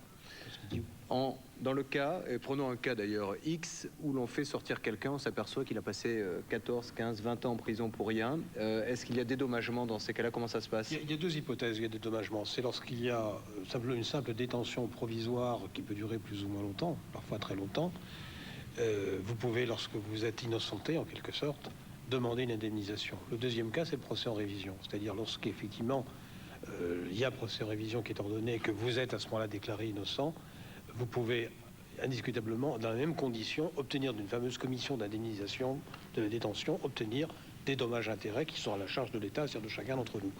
Dans le cas, et prenons un cas d'ailleurs X, où l'on fait sortir quelqu'un, on s'aperçoit qu'il a passé 14, 15, 20 ans en prison pour rien. Est-ce qu'il y a dédommagement dans ces cas-là? Comment ça se passe? Il y a 2 hypothèses, il y a dédommagement. C'est lorsqu'il y a une simple détention provisoire qui peut durer plus ou moins longtemps, parfois très longtemps. Vous pouvez, lorsque vous êtes innocenté, en quelque sorte, demander une indemnisation. Le deuxième cas, c'est le procès en révision. C'est-à-dire lorsqu'effectivement, il y a procès en révision qui est ordonné et que vous êtes à ce moment-là déclaré innocent, vous pouvez indiscutablement, dans la même condition, obtenir d'une fameuse commission d'indemnisation de détention, obtenir des dommages-intérêts qui sont à la charge de l'État, c'est-à-dire de chacun d'entre nous.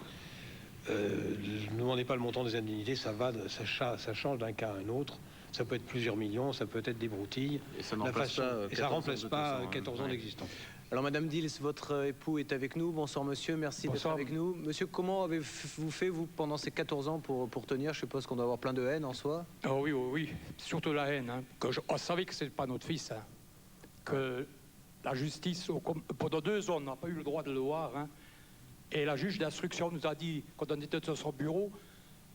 Ne demandez pas le montant des indemnités, ça change d'un cas à un autre. Ça peut être plusieurs millions, ça peut être des broutilles. Et ça ne remplace pas 14 ans d'existence. Alors, Madame Dils, votre époux est avec nous. Bonsoir, monsieur. Merci d'être avec nous. Monsieur, comment avez-vous fait, vous, pendant ces 14 ans pour tenir? Je suppose qu'on doit avoir plein de haine en soi. Oh oui. Surtout la haine. Hein. On savait que ce n'était pas notre fils. Hein. Que la justice, pendant 2 ans, on n'a pas eu le droit de le voir. Hein. Et la juge d'instruction nous a dit, quand on était dans son bureau,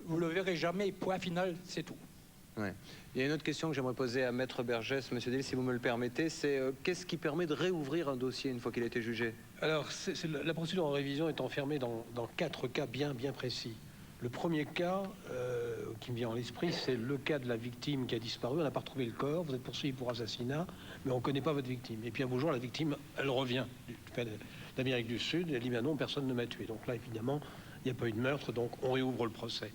vous ne le verrez jamais, point final, c'est tout. Ouais. Il y a une autre question que j'aimerais poser à Maître Bergès, Monsieur Dils, si vous me le permettez, c'est qu'est-ce qui permet de réouvrir un dossier une fois qu'il a été jugé? Alors, la procédure en révision est enfermée dans 4 cas bien précis. Le premier cas qui me vient à l'esprit, c'est le cas de la victime qui a disparu. On n'a pas retrouvé le corps, vous êtes poursuivi pour assassinat, mais on ne connaît pas votre victime. Et puis un beau jour, la victime, elle revient d'Amérique du Sud, elle dit ben non, personne ne m'a tué. Donc là, évidemment, il n'y a pas eu de meurtre, donc on réouvre le procès.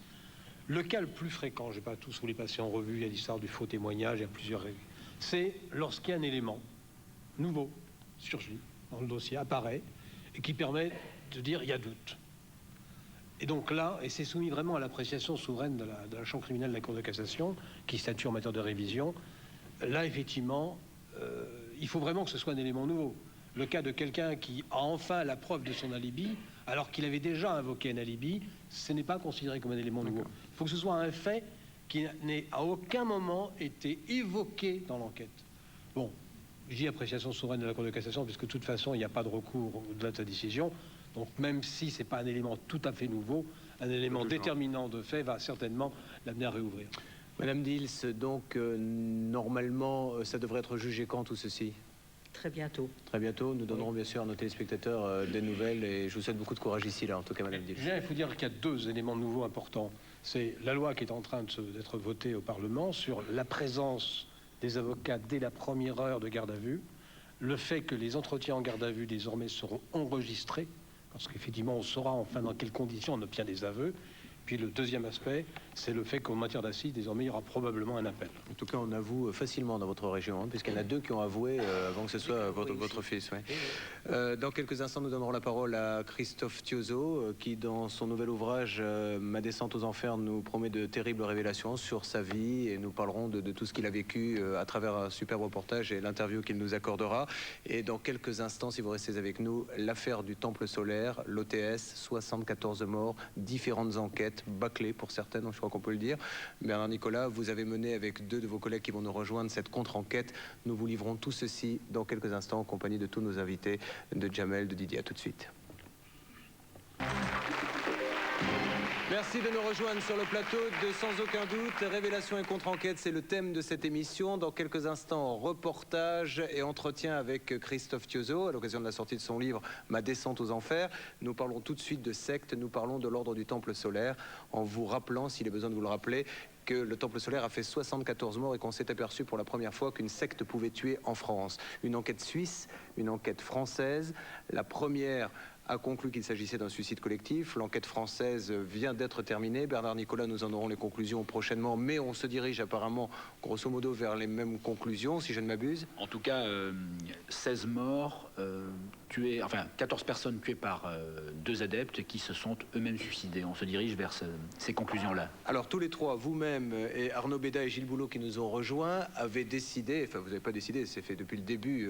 Le cas le plus fréquent, je ne vais pas tous vous les passer en revue, il y a l'histoire du faux témoignage, il y a plusieurs règles. C'est lorsqu'il y a un élément nouveau, surgit dans le dossier, apparaît, et qui permet de dire il y a doute. Et donc là, et c'est soumis vraiment à l'appréciation souveraine de la chambre criminelle de la Cour de cassation, qui statue en matière de révision, là, effectivement, il faut vraiment que ce soit un élément nouveau. Le cas de quelqu'un qui a enfin la preuve de son alibi, alors qu'il avait déjà invoqué un alibi, ce n'est pas considéré comme un élément nouveau. Il faut que ce soit un fait qui n'ait à aucun moment été évoqué dans l'enquête. Bon, je dis appréciation souveraine de la Cour de cassation, puisque de toute façon, il n'y a pas de recours au-delà de sa décision. Donc même si ce n'est pas un élément tout à fait nouveau, un élément déterminant de fait va certainement l'amener à réouvrir. Madame Dils, donc normalement, ça devrait être jugé quand tout ceci? Très bientôt. Très bientôt. Nous donnerons bien sûr à nos téléspectateurs des nouvelles et je vous souhaite beaucoup de courage ici, là, en tout cas, Madame Dils. Il faut dire qu'il y a deux éléments nouveaux importants. C'est la loi qui est en train d'être votée au Parlement sur la présence des avocats dès la première heure de garde à vue, le fait que les entretiens en garde à vue désormais seront enregistrés, parce qu'effectivement on saura enfin dans quelles conditions on obtient des aveux. Puis le deuxième aspect, c'est le fait qu'en matière d'assises, désormais, il y aura probablement un appel. En tout cas, on avoue facilement dans votre région, hein, puisqu'il y en a deux qui ont avoué avant que ce soit votre fils. Ouais. Dans quelques instants, nous donnerons la parole à Christophe Thiozo, qui, dans son nouvel ouvrage « Ma descente aux enfers », nous promet de terribles révélations sur sa vie, et nous parlerons de tout ce qu'il a vécu à travers un superbe reportage et l'interview qu'il nous accordera. Et dans quelques instants, si vous restez avec nous, l'affaire du Temple solaire, l'OTS, 74 morts, différentes enquêtes, bâclées pour certaines, je crois qu'on peut le dire. Bernard Nicolas, vous avez mené avec deux de vos collègues qui vont nous rejoindre cette contre-enquête. Nous vous livrons tout ceci dans quelques instants en compagnie de tous nos invités, de Jamel, de Didier. À tout de suite. Merci de nous rejoindre sur le plateau de Sans aucun doute. Révélation et contre-enquête, c'est le thème de cette émission. Dans quelques instants, reportage et entretien avec Christophe Thiozo à l'occasion de la sortie de son livre « Ma descente aux enfers ». Nous parlons tout de suite de secte, nous parlons de l'ordre du Temple solaire, en vous rappelant, s'il est besoin de vous le rappeler, que le Temple solaire a fait 74 morts et qu'on s'est aperçu pour la première fois qu'une secte pouvait tuer en France. Une enquête suisse, une enquête française. La première a conclu qu'il s'agissait d'un suicide collectif. L'enquête française vient d'être terminée. Bernard Nicolas, nous en aurons les conclusions prochainement, mais on se dirige apparemment, grosso modo, vers les mêmes conclusions, si je ne m'abuse. En tout cas, 16 morts, tués, enfin 14 personnes tuées par deux adeptes qui se sont eux-mêmes suicidés. On se dirige vers ces conclusions-là. Alors tous les trois, vous-même et Arnaud Béda et Gilles Boulot qui nous ont rejoints, avez décidé, enfin vous n'avez pas décidé, c'est fait depuis le début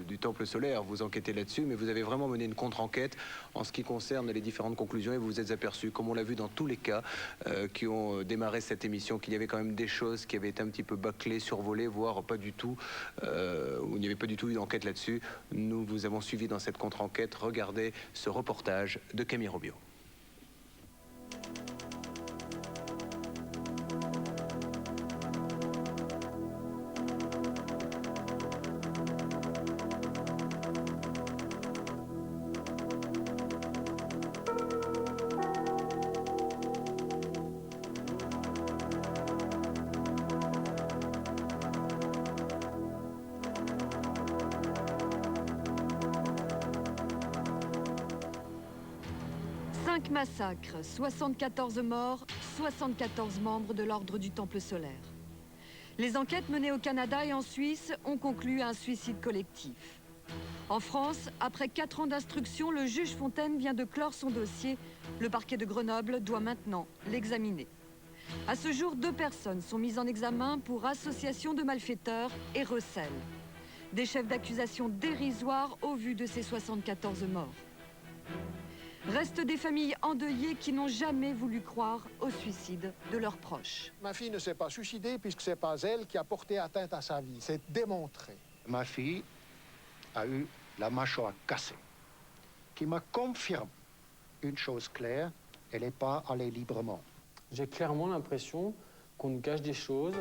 du Temple solaire, vous enquêtez là-dessus, mais vous avez vraiment mené une contre-enquête en ce qui concerne les différentes conclusions et vous vous êtes aperçu, comme on l'a vu dans tous les cas qui ont démarré cette émission, qu'il y avait quand même des choses qui avaient été un petit peu bâclées, survolées, voire pas du tout, où il n'y avait pas du tout eu d'enquête là-dessus. Nous vous avons suivi dans cette contre-enquête. Regardez ce reportage de Camille Robio. Massacre, 74 morts, 74 membres de l'ordre du Temple solaire. Les enquêtes menées au Canada et en Suisse ont conclu à un suicide collectif. En France, après 4 ans d'instruction, le juge Fontaine vient de clore son dossier. Le parquet de Grenoble doit maintenant l'examiner. À ce jour, 2 personnes sont mises en examen pour association de malfaiteurs et recel. Des chefs d'accusation dérisoires au vu de ces 74 morts. Restent des familles endeuillées qui n'ont jamais voulu croire au suicide de leurs proches. Ma fille ne s'est pas suicidée puisque ce n'est pas elle qui a porté atteinte à sa vie. C'est démontré. Ma fille a eu la mâchoire cassée, qui me confirme une chose claire, elle n'est pas allée librement. J'ai clairement l'impression qu'on nous cache des choses.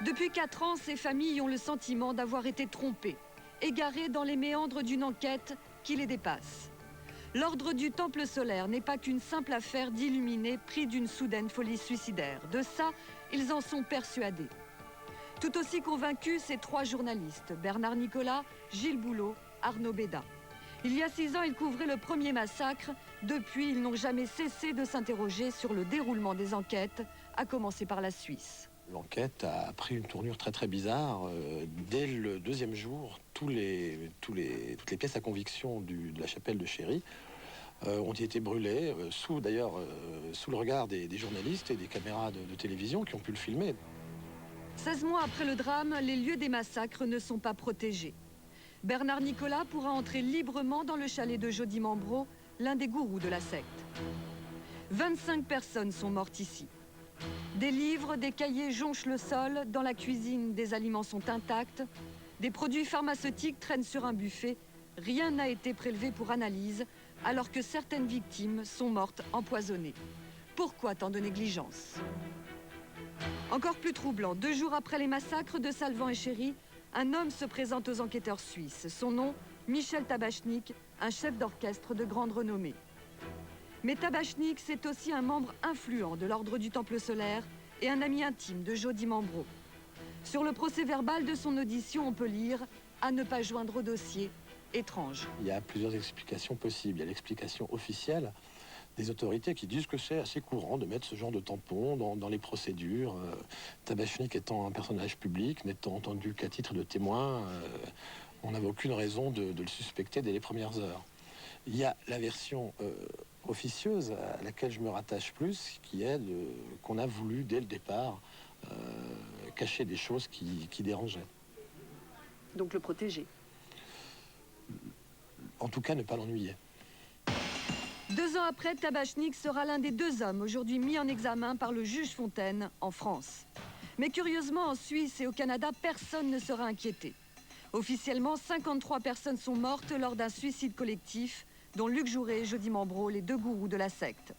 Depuis 4 ans, ces familles ont le sentiment d'avoir été trompées, égarées dans les méandres d'une enquête qui les dépasse. L'ordre du Temple solaire n'est pas qu'une simple affaire d'illuminés pris d'une soudaine folie suicidaire. De ça, ils en sont persuadés. Tout aussi convaincus, ces 3 journalistes, Bernard Nicolas, Gilles Boulot, Arnaud Béda. Il y a 6 ans, ils couvraient le premier massacre. Depuis, ils n'ont jamais cessé de s'interroger sur le déroulement des enquêtes, à commencer par la Suisse. L'enquête a pris une tournure très bizarre. Dès le 2e jour, toutes les pièces à conviction de la chapelle de Chéry ont été brûlées, sous le regard des journalistes et des caméras de télévision qui ont pu le filmer. 16 mois après le drame, les lieux des massacres ne sont pas protégés. Bernard Nicolas pourra entrer librement dans le chalet de Jody Mambro, l'un des gourous de la secte. 25 personnes sont mortes ici. Des livres, des cahiers jonchent le sol, dans la cuisine, des aliments sont intacts, des produits pharmaceutiques traînent sur un buffet, rien n'a été prélevé pour analyse, alors que certaines victimes sont mortes empoisonnées. Pourquoi tant de négligence? Encore plus troublant, 2 jours après les massacres de Salvan et Chéry, un homme se présente aux enquêteurs suisses. Son nom, Michel Tabachnik, un chef d'orchestre de grande renommée. Mais Tabachnik, c'est aussi un membre influent de l'Ordre du Temple solaire et un ami intime de Jody Mambro. Sur le procès-verbal de son audition, on peut lire « à ne pas joindre au dossier, étrange ». Il y a plusieurs explications possibles. Il y a l'explication officielle des autorités qui disent que c'est assez courant de mettre ce genre de tampon dans les procédures. Tabachnik étant un personnage public, n'étant entendu qu'à titre de témoin, on n'avait aucune raison de le suspecter dès les premières heures. Il y a la version officieuse à laquelle je me rattache plus, qui est qu'on a voulu, dès le départ, cacher des choses qui dérangeaient. Donc le protéger. En tout cas, ne pas l'ennuyer. 2 ans après, Tabachnik sera l'un des 2 hommes aujourd'hui mis en examen par le juge Fontaine en France. Mais curieusement, en Suisse et au Canada, personne ne sera inquiété. Officiellement, 53 personnes sont mortes lors d'un suicide collectif, dont Luc Jouret et Jody Mambro, les 2 gourous de la secte.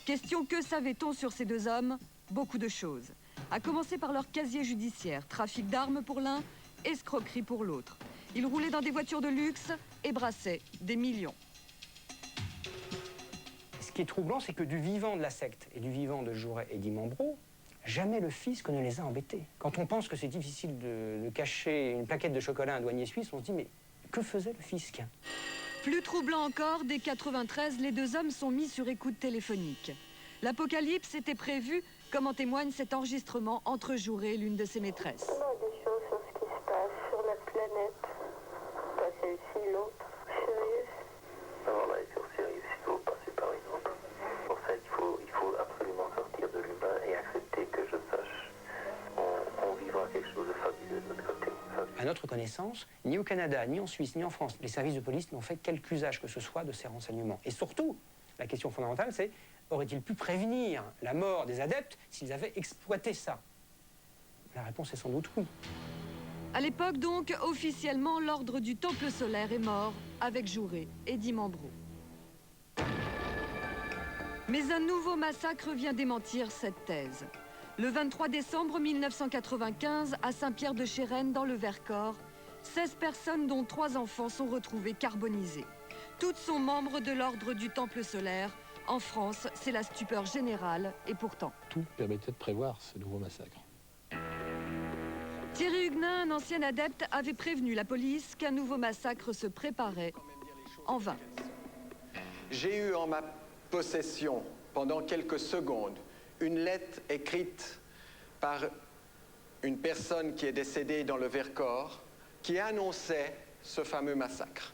Question, que savait-on sur ces 2 hommes? Beaucoup de choses. À commencer par leur casier judiciaire, trafic d'armes pour l'un, escroquerie pour l'autre. Ils roulaient dans des voitures de luxe et brassaient des millions. Ce qui est troublant, c'est que du vivant de la secte et du vivant de Jouret et Mambro, jamais le fisc ne les a embêtés. Quand on pense que c'est difficile de cacher une plaquette de chocolat à un douanier suisse, on se dit, mais que faisait le fisc? Plus troublant encore, dès 93, les 2 hommes sont mis sur écoute téléphonique. L'apocalypse était prévu, comme en témoigne cet enregistrement entre Jouret et l'une de ses maîtresses. Il y a des choses sur ce qui se passe sur la planète. Passer ici, l'autre. Sérieux? Alors là, sur Sirius, il faut passer par une autre. Pour ça, il faut absolument sortir de l'humain et accepter que je sache. On vivra quelque chose de fabuleux de notre côté. À notre connaissance, ni au Canada, ni en Suisse, ni en France, les services de police n'ont fait quelque usage que ce soit de ces renseignements. Et surtout, la question fondamentale, c'est aurait-il pu prévenir la mort des adeptes s'ils avaient exploité ça? La réponse est sans doute oui. À l'époque donc, officiellement, l'Ordre du Temple solaire est mort avec Jouret et Mambro. Mais un nouveau massacre vient démentir cette thèse. Le 23 décembre 1995, à Saint-Pierre-de-Chérennes, dans le Vercors, 16 personnes, dont 3 enfants, sont retrouvées carbonisées. Toutes sont membres de l'Ordre du Temple solaire. En France, c'est la stupeur générale, et pourtant... Tout permettait de prévoir ce nouveau massacre. Thierry Huguenin, un ancien adepte, avait prévenu la police qu'un nouveau massacre se préparait, en vain. J'ai eu en ma possession, pendant quelques secondes, une lettre écrite par une personne qui est décédée dans le Vercors, qui annonçait ce fameux massacre.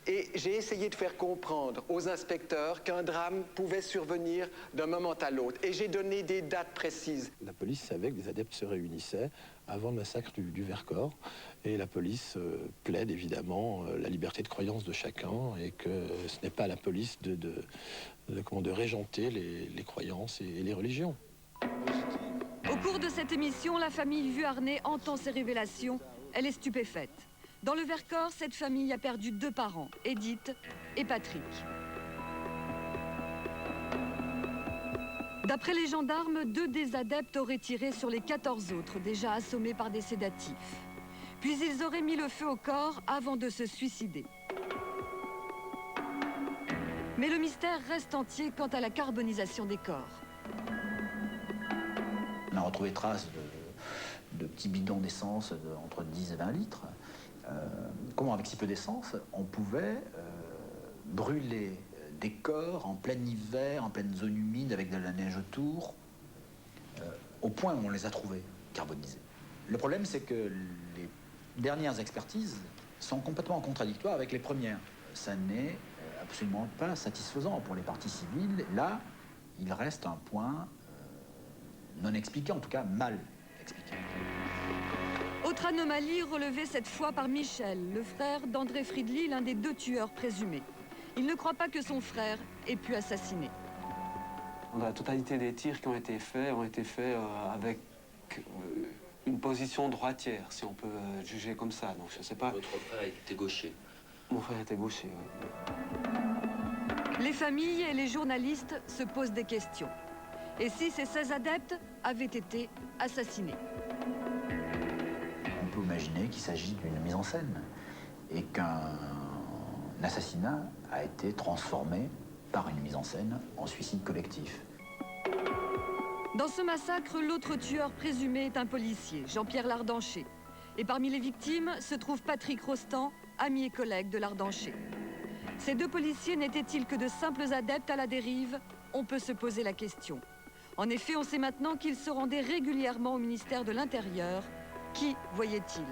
Et j'ai essayé de faire comprendre aux inspecteurs qu'un drame pouvait survenir d'un moment à l'autre. Et j'ai donné des dates précises. La police savait que des adeptes se réunissaient avant le massacre du Vercors. Et la police plaide évidemment la liberté de croyance de chacun et que ce n'est pas à la police de régenter les croyances et les religions. Au cours de cette émission, la famille Vuarnet entend ces révélations. Elle est stupéfaite. Dans le Vercors, cette famille a perdu 2 parents, Edith et Patrick. D'après les gendarmes, 2 des adeptes auraient tiré sur les 14 autres, déjà assommés par des sédatifs. Puis ils auraient mis le feu au corps avant de se suicider. Mais le mystère reste entier quant à la carbonisation des corps. On a retrouvé traces de petits bidons d'essence entre 10 et 20 litres. Comment, avec si peu d'essence, on pouvait brûler des corps en plein hiver, en pleine zone humide, avec de la neige autour, au point où on les a trouvés carbonisés. Le problème, c'est que les dernières expertises sont complètement contradictoires avec les premières. Ça n'est absolument pas satisfaisant pour les parties civiles. Là, il reste un point non expliqué, en tout cas mal expliqué. Autre anomalie relevée cette fois par Michel, le frère d'André Friedli, l'un des 2 tueurs présumés. Il ne croit pas que son frère ait pu assassiner. La totalité des tirs qui ont été faits avec une position droitière, si on peut juger comme ça. Donc je sais pas. Votre frère était gaucher. Mon frère était gaucher, oui. Les familles et les journalistes se posent des questions. Et si ces 16 adeptes avaient été assassinés? On peut imaginer qu'il s'agit d'une mise en scène et qu'un assassinat a été transformé par une mise en scène en suicide collectif. Dans ce massacre, l'autre tueur présumé est un policier, Jean-Pierre Lardancher. Et parmi les victimes se trouve Patrick Rostand, ami et collègue de Lardancher. Ces deux policiers n'étaient-ils que de simples adeptes à la dérive? On peut se poser la question. En effet, on sait maintenant qu'ils se rendaient régulièrement au ministère de l'Intérieur. Qui voyait-il?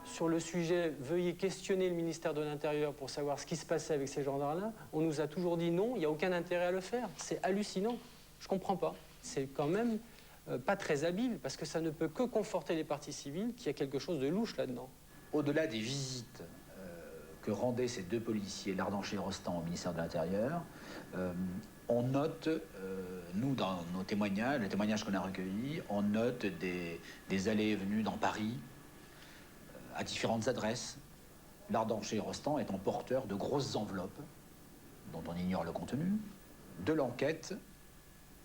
Sur le sujet, veuillez questionner le ministère de l'Intérieur pour savoir ce qui se passait avec ces gendarmes-là. On nous a toujours dit non, il n'y a aucun intérêt à le faire. C'est hallucinant. Je ne comprends pas. C'est quand même pas très habile, parce que ça ne peut que conforter les parties civiles qu'il y a quelque chose de louche là-dedans. Au-delà des visites que rendaient ces deux policiers, Lardancher et Rostand, au ministère de l'Intérieur, on note, nous, dans nos témoignages, les témoignages qu'on a recueillis, on note des allées et venues dans Paris, à différentes adresses. Lardancher et Rostand étant porteurs de grosses enveloppes, dont on ignore le contenu. De l'enquête,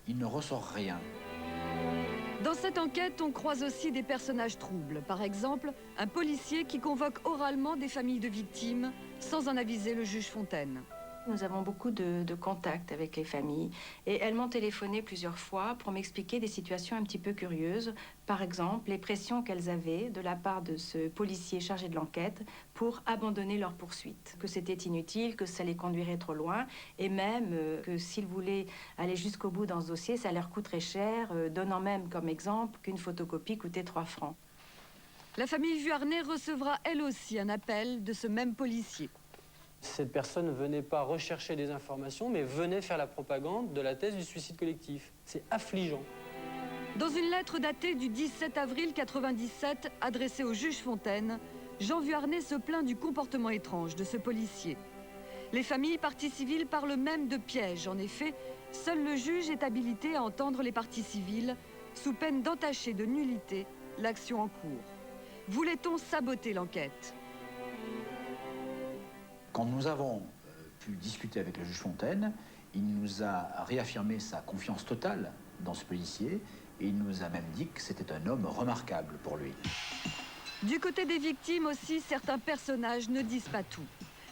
il ne ressort rien. Dans cette enquête, on croise aussi des personnages troubles. Par exemple, un policier qui convoque oralement des familles de victimes sans en aviser le juge Fontaine. Nous avons beaucoup de contacts avec les familles et elles m'ont téléphoné plusieurs fois pour m'expliquer des situations un petit peu curieuses. Par exemple, les pressions qu'elles avaient de la part de ce policier chargé de l'enquête pour abandonner leur poursuite. Que c'était inutile, que ça les conduirait trop loin et même que s'ils voulaient aller jusqu'au bout dans ce dossier, ça leur coûterait cher, donnant même comme exemple qu'une photocopie coûtait 3 francs. La famille Vuarnet recevra elle aussi un appel de ce même policier. Cette personne ne venait pas rechercher des informations, mais venait faire la propagande de la thèse du suicide collectif. C'est affligeant. Dans une lettre datée du 17 avril 1997, adressée au juge Fontaine, Jean Vuarnet se plaint du comportement étrange de ce policier. Les familles parties civiles parlent même de piège. En effet, seul le juge est habilité à entendre les parties civiles, sous peine d'entacher de nullité l'action en cours. Voulait-on saboter l'enquête? Quand nous avons pu discuter avec le juge Fontaine, il nous a réaffirmé sa confiance totale dans ce policier et il nous a même dit que c'était un homme remarquable pour lui. Du côté des victimes aussi, certains personnages ne disent pas tout,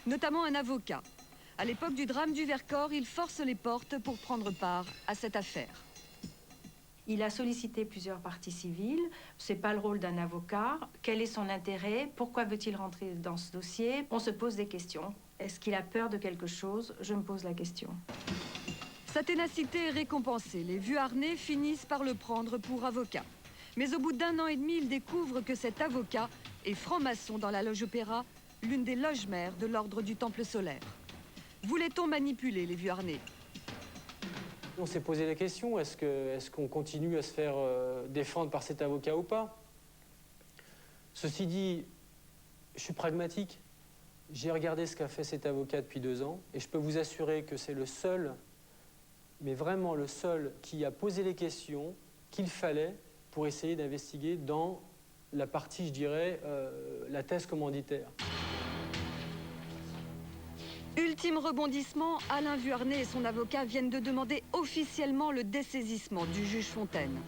notamment un avocat. À l'époque du drame du Vercors, il force les portes pour prendre part à cette affaire. Il a sollicité plusieurs parties civiles. Ce n'est pas le rôle d'un avocat. Quel est son intérêt? Pourquoi veut-il rentrer dans ce dossier? On se pose des questions. Est-ce qu'il a peur de quelque chose? Je me pose la question. Sa ténacité est récompensée. Les Vuarnet finissent par le prendre pour avocat. Mais au bout d'1 an et demi, il découvre que cet avocat est franc-maçon dans la loge Opéra, l'une des loges mères de l'ordre du Temple solaire. Voulait-on manipuler les Vuarnet? On s'est posé la question, est-ce qu'on continue à se faire défendre par cet avocat ou pas? Ceci dit, je suis pragmatique. J'ai regardé ce qu'a fait cet avocat depuis 2 ans et je peux vous assurer que c'est le seul, mais vraiment le seul, qui a posé les questions qu'il fallait pour essayer d'investiguer dans la partie, je dirais, la thèse commanditaire. Ultime rebondissement, Alain Vuarnet et son avocat viennent de demander officiellement le dessaisissement du juge Fontaine.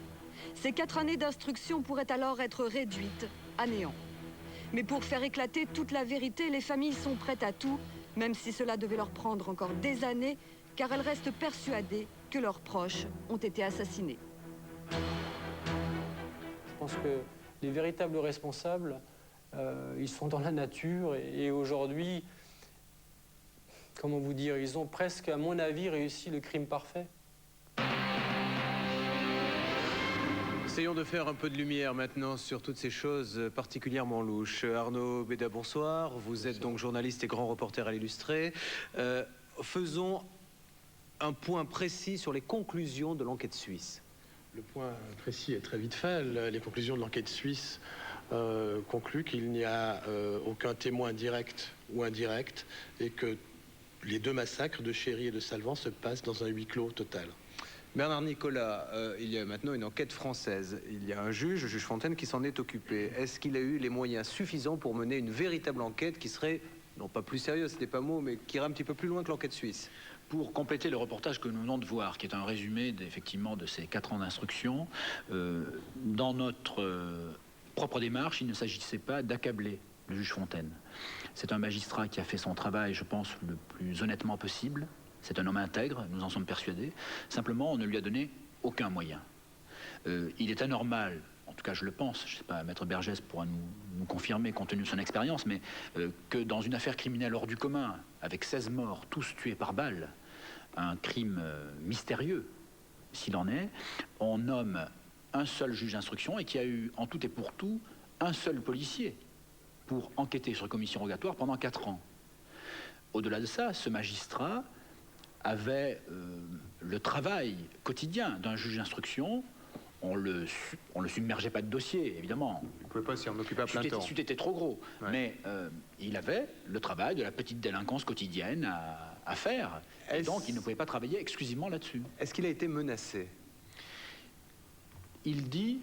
Ces 4 années d'instruction pourraient alors être réduites à néant. Mais pour faire éclater toute la vérité, les familles sont prêtes à tout, même si cela devait leur prendre encore des années, car elles restent persuadées que leurs proches ont été assassinés. Je pense que les véritables responsables, ils sont dans la nature et aujourd'hui, comment vous dire, ils ont presque, à mon avis, réussi le crime parfait. Essayons de faire un peu de lumière maintenant sur toutes ces choses particulièrement louches. Arnaud Béda, bonsoir. Vous êtes donc journaliste et grand reporter à l'Illustré. Faisons un point précis sur les conclusions de l'enquête suisse. Le point précis est très vite fait. Les conclusions de l'enquête suisse concluent qu'il n'y a aucun témoin direct ou indirect et que les deux massacres de Chéry et de Salvan se passent dans un huis clos total. Bernard Nicolas, il y a maintenant une enquête française. Il y a un juge, le juge Fontaine, qui s'en est occupé. Est-ce qu'il a eu les moyens suffisants pour mener une véritable enquête qui serait, non pas plus sérieuse, c'était pas mot, mais qui irait un petit peu plus loin que l'enquête suisse? Pour compléter le reportage que nous venons de voir, qui est un résumé effectivement de ces 4 ans d'instruction, dans notre propre démarche, il ne s'agissait pas d'accabler le juge Fontaine. C'est un magistrat qui a fait son travail, je pense, le plus honnêtement possible. C'est un homme intègre, nous en sommes persuadés. Simplement, on ne lui a donné aucun moyen. Il est anormal, en tout cas je le pense, je ne sais pas, Maître Bergès pourra nous confirmer compte tenu de son expérience, mais que dans une affaire criminelle hors du commun, avec 16 morts, tous tués par balle, un crime mystérieux, s'il en est, on nomme un seul juge d'instruction et qui a eu en tout et pour tout un seul policier pour enquêter sur commission rogatoire pendant 4 ans. Au-delà de ça, ce magistrat avait le travail quotidien d'un juge d'instruction. On le submergeait pas de dossier, évidemment. Il ne pouvait pas s'y en occuper à plein temps. C'eût été trop gros. Ouais. Mais il avait le travail de la petite délinquance quotidienne à faire. Et donc, il ne pouvait pas travailler exclusivement là-dessus. Est-ce qu'il a été menacé? Il dit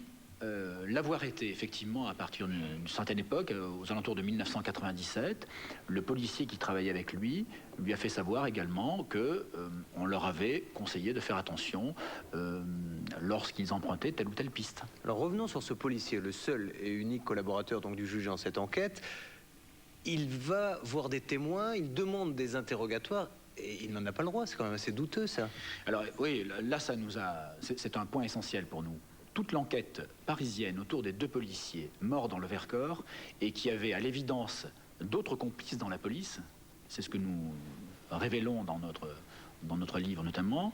l'avoir été, effectivement, à partir d'une certaine époque, aux alentours de 1997. Le policier qui travaillait avec lui a fait savoir également qu'on leur avait conseillé de faire attention lorsqu'ils empruntaient telle ou telle piste. Alors revenons sur ce policier, le seul et unique collaborateur donc, du juge dans cette enquête. Il va voir des témoins, il demande des interrogatoires. Et il n'en a pas le droit, c'est quand même assez douteux ça. Alors oui, là c'est un point essentiel pour nous. Toute l'enquête parisienne autour des 2 policiers morts dans le Vercors et qui avaient à l'évidence d'autres complices dans la police, c'est ce que nous révélons dans notre livre notamment,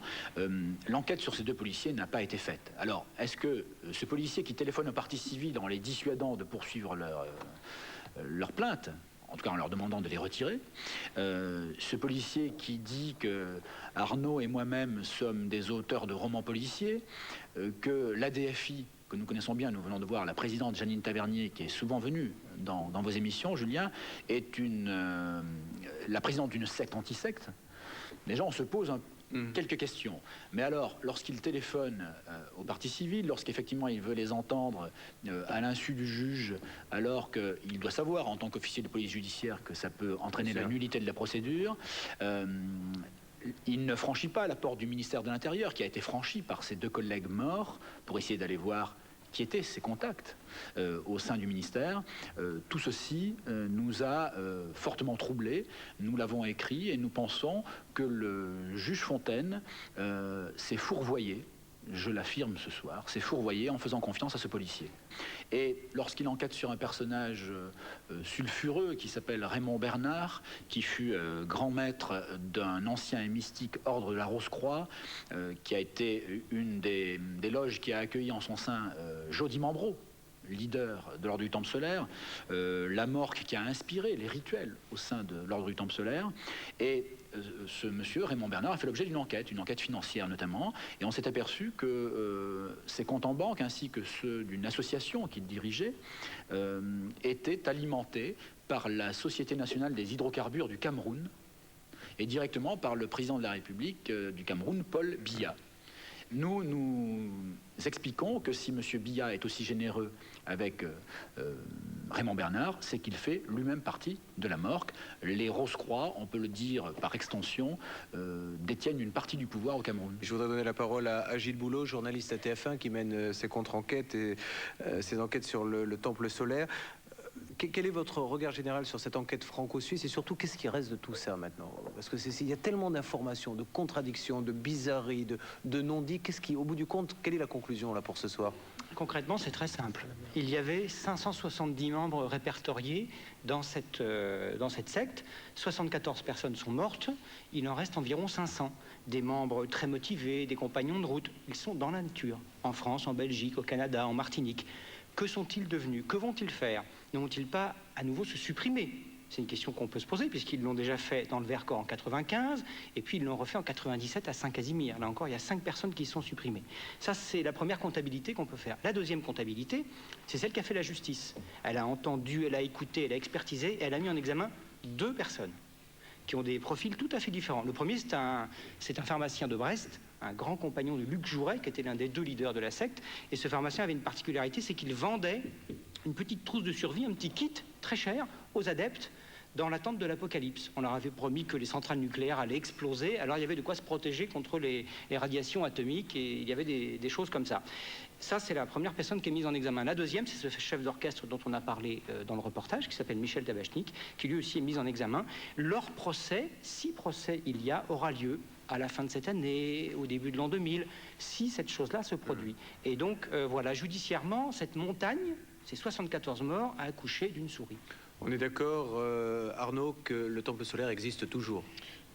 l'enquête sur ces 2 policiers n'a pas été faite. Alors, est-ce que ce policier qui téléphone aux parties civiles en les dissuadant de poursuivre leur plainte, en tout cas en leur demandant de les retirer, ce policier qui dit que Arnaud et moi-même sommes des auteurs de romans policiers, que l'ADFI, que nous connaissons bien, nous venons de voir la présidente Janine Tavernier, qui est souvent venue dans vos émissions, Julien, est la présidente d'une secte anti-secte. Les gens se posent quelques questions. Mais alors, lorsqu'il téléphone aux parties civiles, lorsqu'effectivement il veut les entendre à l'insu du juge, alors qu'il doit savoir en tant qu'officier de police judiciaire que ça peut entraîner la nullité de la procédure, il ne franchit pas la porte du ministère de l'Intérieur, qui a été franchie par ses 2 collègues morts, pour essayer d'aller voir qui étaient ses contacts au sein du ministère. Tout ceci nous a fortement troublés. Nous l'avons écrit et nous pensons que le juge Fontaine s'est fourvoyé, je l'affirme ce soir, s'est fourvoyé en faisant confiance à ce policier. Et lorsqu'il enquête sur un personnage sulfureux qui s'appelle Raymond Bernard, qui fut grand maître d'un ancien et mystique ordre de la Rose-Croix, qui a été une des loges qui a accueilli en son sein Jody Mambreau, leader de l'ordre du Temple solaire, la morgue qui a inspiré les rituels au sein de l'ordre du Temple solaire, et ce monsieur, Raymond Bernard, a fait l'objet d'une enquête financière notamment, et on s'est aperçu que ses comptes en banque, ainsi que ceux d'une association qu'il dirigeait, étaient alimentés par la Société nationale des hydrocarbures du Cameroun, et directement par le président de la République du Cameroun, Paul Biya. Nous expliquons que si M. Biya est aussi généreux avec Raymond Bernard, c'est qu'il fait lui-même partie de la morgue. Les Rose-Croix, on peut le dire par extension, détiennent une partie du pouvoir au Cameroun. Je voudrais donner la parole à Gilles Boulot, journaliste à TF1 qui mène ses contre-enquêtes et ses enquêtes sur le Temple solaire. Quel est votre regard général sur cette enquête franco-suisse et surtout qu'est-ce qui reste de tout ça maintenant? Parce qu'il y a tellement d'informations, de contradictions, de bizarreries, de non-dits. Au bout du compte, quelle est la conclusion là pour ce soir? Concrètement, c'est très simple. Il y avait 570 membres répertoriés dans cette secte. 74 personnes sont mortes. Il en reste environ 500. Des membres très motivés, des compagnons de route. Ils sont dans la nature, en France, en Belgique, au Canada, en Martinique. Que sont-ils devenus? Que vont-ils faire? Ne vont-ils pas à nouveau se supprimer? C'est une question qu'on peut se poser, puisqu'ils l'ont déjà fait dans le Vercors en 95, et puis ils l'ont refait en 97 à Saint-Casimir. Là encore, il y a 5 personnes qui sont supprimées. Ça, c'est la première comptabilité qu'on peut faire. La deuxième comptabilité, c'est celle qu'a fait la justice. Elle a entendu, elle a écouté, elle a expertisé, et elle a mis en examen 2 personnes. qui ont des profils tout à fait différents. Le premier, c'est un pharmacien de Brest, un grand compagnon de Luc Jouret, qui était l'un des 2 leaders de la secte. Et ce pharmacien avait une particularité, c'est qu'il vendait une petite trousse de survie, un petit kit très cher aux adeptes dans l'attente de l'apocalypse. On leur avait promis que les centrales nucléaires allaient exploser, alors il y avait de quoi se protéger contre les radiations atomiques, et il y avait des choses comme ça. Ça, c'est la première personne qui est mise en examen. La deuxième, c'est ce chef d'orchestre dont on a parlé dans le reportage, qui s'appelle Michel Tabachnik, qui lui aussi est mis en examen. Leur procès, 6 procès il y a, aura lieu à la fin de cette année, au début de l'an 2000, si cette chose-là se produit. Et donc, voilà, judiciairement, cette montagne, ces 74 morts, a accouché d'une souris. On est d'accord, Arnaud, que le temple solaire existe toujours?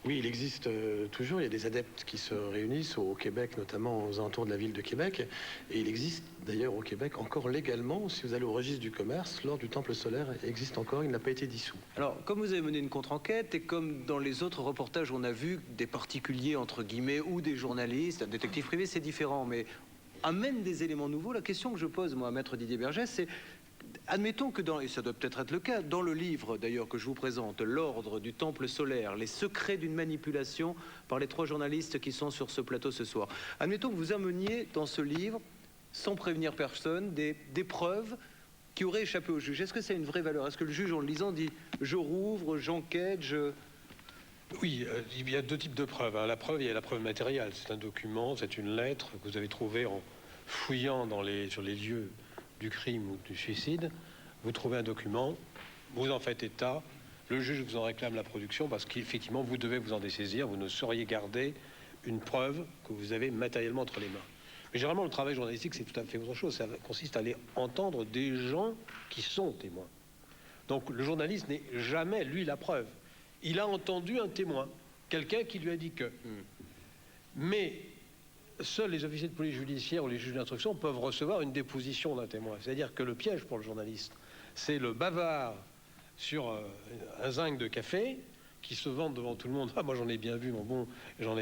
Oui, il existe toujours. Il y a des adeptes qui se réunissent au Québec, notamment aux alentours de la ville de Québec. Et il existe d'ailleurs au Québec encore légalement, si vous allez au registre du commerce, l'ordre du temple solaire existe encore, il n'a pas été dissous. Alors, comme vous avez mené une contre-enquête, et comme dans les autres reportages, on a vu des particuliers, entre guillemets, ou des journalistes, un détective privé, c'est différent, mais amène des éléments nouveaux. La question que je pose, moi, à Maître Didier Bergès, c'est... Admettons que et ça doit peut-être être le cas, dans le livre d'ailleurs que je vous présente, L'ordre du temple solaire, les secrets d'une manipulation par les 3 journalistes qui sont sur ce plateau ce soir. Admettons que vous ameniez dans ce livre, sans prévenir personne, des preuves qui auraient échappé au juge. Est-ce que ça a une vraie valeur? Est-ce que le juge, en le lisant, dit « je rouvre, j'enquête, je... » Oui, il y a 2 types de preuves. La preuve, il y a la preuve matérielle. C'est un document, c'est une lettre que vous avez trouvée en fouillant sur les lieux du crime ou du suicide. Vous trouvez un document, vous en faites état, le juge vous en réclame la production parce qu'effectivement vous devez vous en dessaisir, vous ne sauriez garder une preuve que vous avez matériellement entre les mains. Mais généralement le travail journalistique c'est tout à fait autre chose, ça consiste à aller entendre des gens qui sont témoins. Donc le journaliste n'est jamais lui la preuve. Il a entendu un témoin, quelqu'un qui lui a dit que. Mais seuls les officiers de police judiciaire ou les juges d'instruction peuvent recevoir une déposition d'un témoin. C'est-à-dire que le piège pour le journaliste, c'est le bavard sur un zinc de café qui se vante devant tout le monde. Ah, moi j'en ai bien vu, mon bon, j'en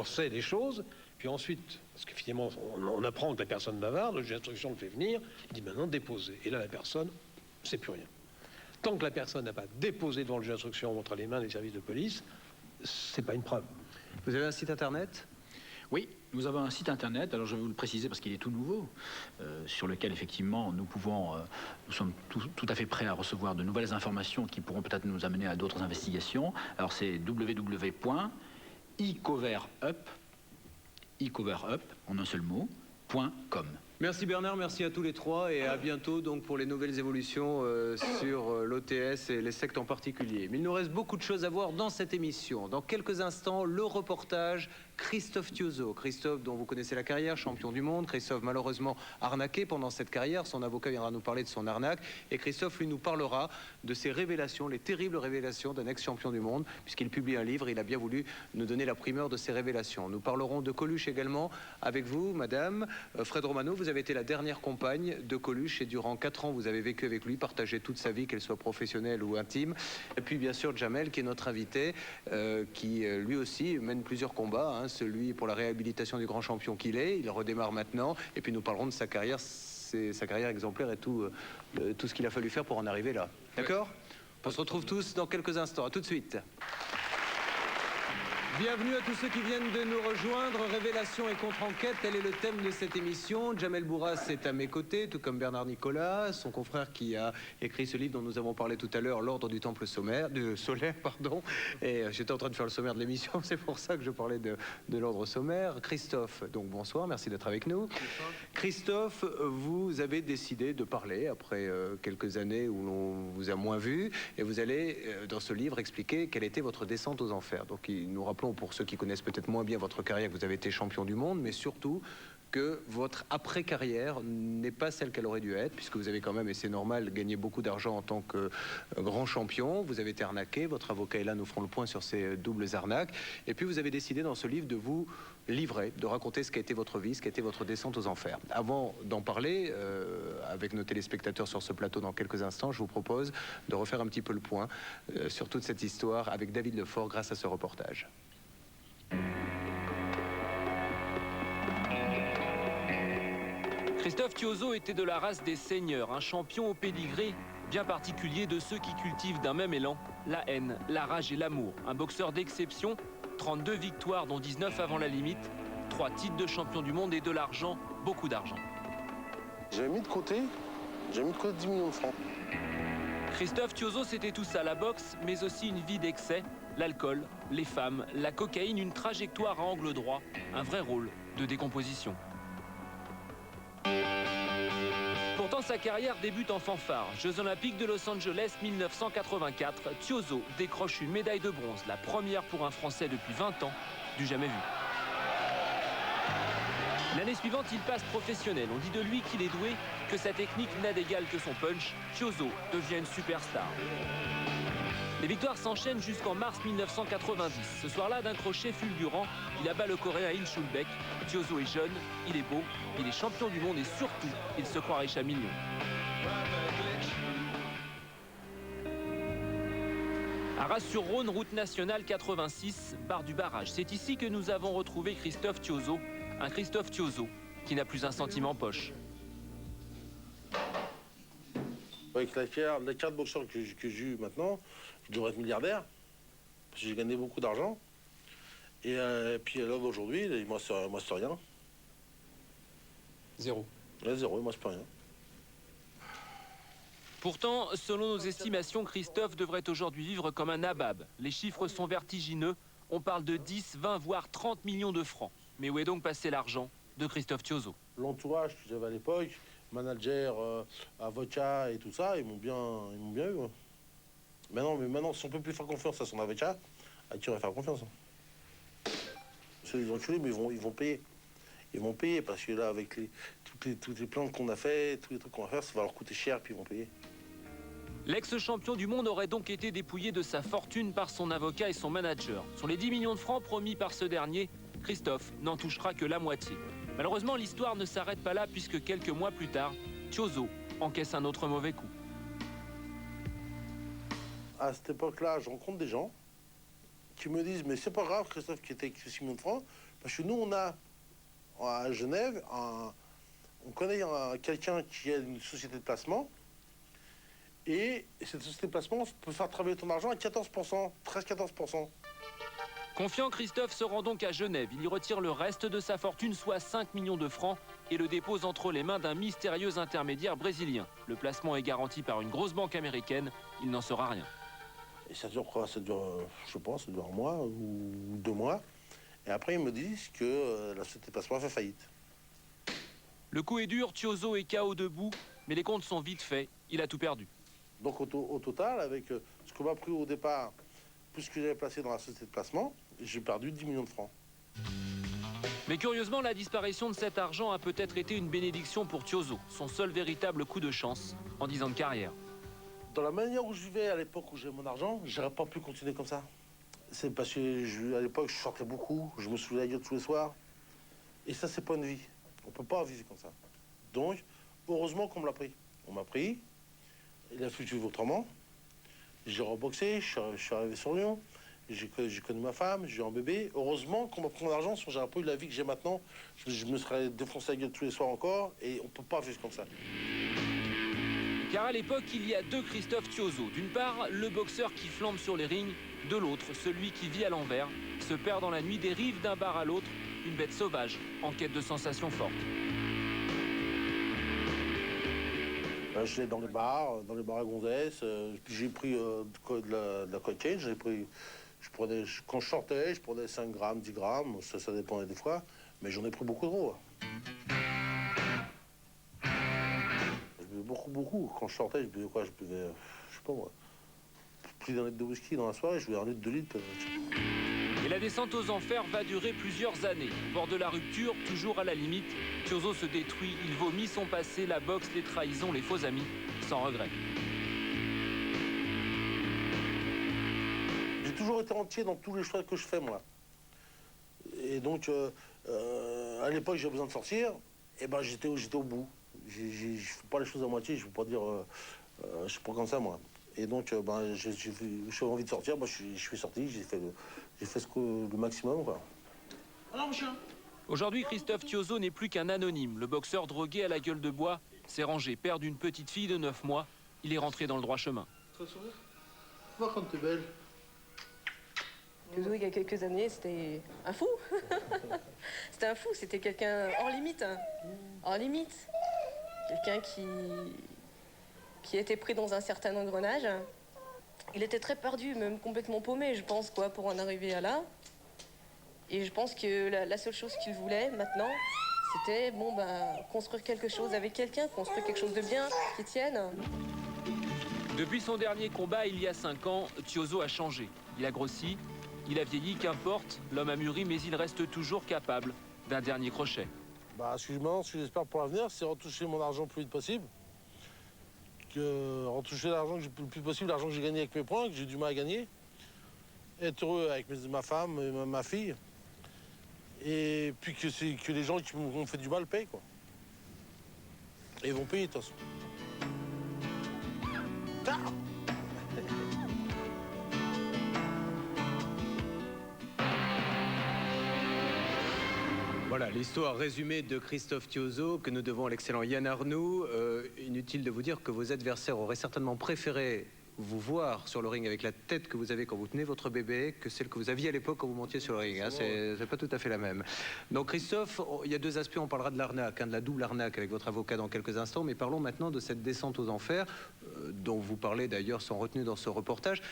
sais des choses. Puis ensuite, parce que finalement on apprend que la personne bavarde, le juge d'instruction le fait venir, il dit maintenant déposez. Et là la personne ne sait plus rien. Tant que la personne n'a pas déposé devant le juge d'instruction entre les mains des services de police, c'est pas une preuve. Vous avez un site internet ? Oui, nous avons un site internet, alors je vais vous le préciser parce qu'il est tout nouveau, sur lequel effectivement nous sommes tout à fait prêts à recevoir de nouvelles informations qui pourront peut-être nous amener à d'autres investigations. Alors c'est www.ecoverup, en un seul mot, .com. Merci Bernard, merci à tous les 3 et à bientôt donc pour les nouvelles évolutions sur l'OTS et les sectes en particulier. Mais il nous reste beaucoup de choses à voir dans cette émission. Dans quelques instants, le reportage Christophe Thiozo. Christophe dont vous connaissez la carrière, champion du monde. Christophe malheureusement arnaqué pendant cette carrière. Son avocat viendra nous parler de son arnaque. Et Christophe lui nous parlera de ses révélations, les terribles révélations d'un ex-champion du monde. Puisqu'il publie un livre, il a bien voulu nous donner la primeur de ses révélations. Nous parlerons de Coluche également avec vous, madame. Fred Romano, vous avez été la dernière compagne de Coluche et durant 4 ans, vous avez vécu avec lui, partagé toute sa vie, qu'elle soit professionnelle ou intime. Et puis bien sûr, Jamel, qui est notre invité, qui lui aussi mène plusieurs combats, hein, celui pour la réhabilitation du grand champion qu'il est. Il redémarre maintenant. Et puis nous parlerons de sa carrière, sa carrière exemplaire et tout ce qu'il a fallu faire pour en arriver là. D'accord ? On se retrouve tous dans quelques instants. À tout de suite. Bienvenue à tous ceux qui viennent de nous rejoindre. Révélation et contre-enquête, tel est le thème de cette émission. Jamel Bourras est à mes côtés, tout comme Bernard Nicolas, son confrère qui a écrit ce livre dont nous avons parlé tout à l'heure, L'ordre du temple solaire. Et j'étais en train de faire le sommaire de l'émission, c'est pour ça que je parlais de l'ordre sommaire. Christophe, donc bonsoir, merci d'être avec nous. Christophe, vous avez décidé de parler après quelques années où l'on vous a moins vu, et vous allez, dans ce livre, expliquer quelle était votre descente aux enfers. Donc nous rappelons, pour ceux qui connaissent peut-être moins bien votre carrière, que vous avez été champion du monde, mais surtout que votre après-carrière n'est pas celle qu'elle aurait dû être, puisque vous avez quand même, et c'est normal, gagné beaucoup d'argent en tant que grand champion. Vous avez été arnaqué, votre avocat est là, nous ferons le point sur ces doubles arnaques. Et puis vous avez décidé dans ce livre de vous livrer, de raconter ce qu'a été votre vie, ce qu'a été votre descente aux enfers. Avant d'en parler avec nos téléspectateurs sur ce plateau dans quelques instants, je vous propose de refaire un petit peu le point sur toute cette histoire avec David Lefort grâce à ce reportage. Christophe Thiozo était de la race des seigneurs, un champion au pédigré bien particulier de ceux qui cultivent d'un même élan la haine, la rage et l'amour. Un boxeur d'exception, 32 victoires dont 19 avant la limite, 3 titres de champion du monde et de l'argent, beaucoup d'argent. J'avais mis de côté 10 millions de francs. Christophe Thiozo, c'était tout ça, la boxe, mais aussi une vie d'excès, l'alcool, les femmes, la cocaïne, une trajectoire à angle droit, un vrai rôle de décomposition. Pourtant, sa carrière débute en fanfare. Jeux Olympiques de Los Angeles 1984, Thiozo décroche une médaille de bronze, la première pour un Français depuis 20 ans, du jamais vu. L'année suivante, il passe professionnel. On dit de lui qu'il est doué, que sa technique n'a d'égal que son punch. Thiozo devient une superstar. Les victoires s'enchaînent jusqu'en mars 1990. Ce soir-là, d'un crochet fulgurant, il abat le Coréen Il Chulbeck. Thiozo est jeune, il est beau, il est champion du monde et surtout, il se croit riche à millions. Arras-sur-Rhône, route nationale 86, barre du barrage. C'est ici que nous avons retrouvé Christophe Thiozo. Un Christophe Thiozo qui n'a plus un centime en poche. Avec la carte de boxeur que j'ai eue maintenant, je devrais être milliardaire, parce que j'ai gagné beaucoup d'argent. Et puis là, aujourd'hui, il ne me reste rien. Zéro. Ouais, zéro, il ne me reste plus rien. Pourtant, selon nos estimations, Christophe devrait aujourd'hui vivre comme un nabab. Les chiffres sont vertigineux. On parle de 10, 20, voire 30 millions de francs. Mais où est donc passé l'argent de Christophe Thiozo? L'entourage que j'avais à l'époque, manager, avocat et tout ça, ils m'ont bien eu. Hein. Mais maintenant, si on peut plus faire confiance à son avocat, à qui on va faire confiance? Hein. C'est des enculés, mais ils vont payer. Ils vont payer parce que là, avec toutes les plaintes qu'on a fait, tous les trucs qu'on va faire, ça va leur coûter cher, puis ils vont payer. L'ex-champion du monde aurait donc été dépouillé de sa fortune par son avocat et son manager. Sur les 10 millions de francs promis par ce dernier, Christophe n'en touchera que la moitié. Malheureusement, l'histoire ne s'arrête pas là puisque quelques mois plus tard, Thiozo encaisse un autre mauvais coup. À cette époque-là, je rencontre des gens qui me disent « Mais c'est pas grave, Christophe, qui était avec 6 millions de francs, parce que nous, on a à Genève, on connaît quelqu'un qui a une société de placement, et cette société de placement peut faire travailler ton argent à 14%, 13-14%. » Confiant, Christophe se rend donc à Genève. Il y retire le reste de sa fortune, soit 5 millions de francs, et le dépose entre les mains d'un mystérieux intermédiaire brésilien. Le placement est garanti par une grosse banque américaine. Il n'en sera rien. Et ça dure quoi? Ça dure, je sais pas, ça dure un mois ou 2 mois. Et après, ils me disent que la société de placement fait faillite. Le coup est dur, Thiozo est KO debout, mais les comptes sont vite faits. Il a tout perdu. Donc au total, avec ce qu'on m'a pris au départ, plus ce que j'avais placé dans la société de placement, j'ai perdu 10 millions de francs. Mais curieusement, la disparition de cet argent a peut-être été une bénédiction pour Thiozo, son seul véritable coup de chance en 10 ans de carrière. Dans la manière où je vivais à l'époque où j'avais mon argent, j'aurais pas pu continuer comme ça. C'est parce que à l'époque, je sortais beaucoup, je me saoulais la gueule tous les soirs. Et ça, c'est pas une vie. On peut pas vivre comme ça. Donc, heureusement qu'on me l'a pris. On m'a pris, il a fallu que je vive autrement. J'ai reboxé, je suis arrivé sur Lyon, j'ai connu ma femme, j'ai eu un bébé. Heureusement qu'on m'a pris mon argent, sinon j'aurais pas eu la vie que j'ai maintenant. Je me serais défoncé la gueule tous les soirs encore, et on peut pas vivre comme ça. Car à l'époque, il y a deux Christophe Thiozo. D'une part, le boxeur qui flambe sur les rings. De l'autre, celui qui vit à l'envers, se perd dans la nuit, dérive d'un bar à l'autre. Une bête sauvage, en quête de sensations fortes. Je suis allé dans les bars à gonzesses. J'ai pris de la cocaïne. Quand je sortais, je prenais 5 grammes, 10 grammes. Ça dépendait des fois. Mais j'en ai pris beaucoup trop. Je buvais beaucoup. Quand je sortais, je buvais quoi? Je buvais, je sais pas moi, plus d'un litre de whisky dans la soirée. Je buvais 1 litre, 2 litres. Et la descente aux enfers va durer plusieurs années. Bord de la rupture, toujours à la limite, Thiozo se détruit, il vomit son passé, la boxe, les trahisons, les faux amis, sans regret. J'ai toujours été entier dans tous les choix que je fais, moi. Et donc, à l'époque, j'ai besoin de sortir, et ben j'étais au bout. Je fais pas les choses à moitié, je ne veux pas dire... je suis pas comme ça, moi. Et donc, j'ai envie de sortir, je suis sorti, j'ai fait le maximum, quoi. Alors, monsieur. Aujourd'hui, Christophe Thiozo n'est plus qu'un anonyme. Le boxeur drogué à la gueule de bois s'est rangé, père d'une petite fille de 9 mois. il est rentré dans le droit chemin. Vois quand t'es belle. Chiozo, il y a quelques années, c'était un fou. C'était un fou, c'était quelqu'un hors limite. Hein. Hors limite. Quelqu'un qui était pris dans un certain engrenage. Il était très perdu, même complètement paumé, je pense, quoi, pour en arriver à là. Et je pense que la seule chose qu'il voulait maintenant, c'était bon, construire quelque chose avec quelqu'un, construire quelque chose de bien, qui tienne. Depuis son dernier combat, il y a 5 ans, Chiozo a changé. Il a grossi, il a vieilli, qu'importe, l'homme a mûri, mais il reste toujours capable d'un dernier crochet. Ce que j'espère pour l'avenir, c'est retoucher mon argent le plus vite possible. Retoucher l'argent le plus possible, l'argent que j'ai gagné avec mes points, que j'ai du mal à gagner. Être heureux avec ma femme et ma fille. Et puis que les gens qui m'ont fait du mal payent, quoi. Et ils vont payer, de toute façon. Voilà l'histoire résumée de Christophe Chiozo que nous devons à l'excellent Yann Arnoux. Inutile de vous dire que vos adversaires auraient certainement préféré vous voir sur le ring avec la tête que vous avez quand vous tenez votre bébé que celle que vous aviez à l'époque quand vous montiez sur le ring. Hein. C'est pas tout à fait la même. Donc Christophe, il y a 2 aspects. On parlera de l'arnaque, de la double arnaque avec votre avocat dans quelques instants. Mais parlons maintenant de cette descente aux enfers dont vous parlez d'ailleurs sans retenue dans ce reportage.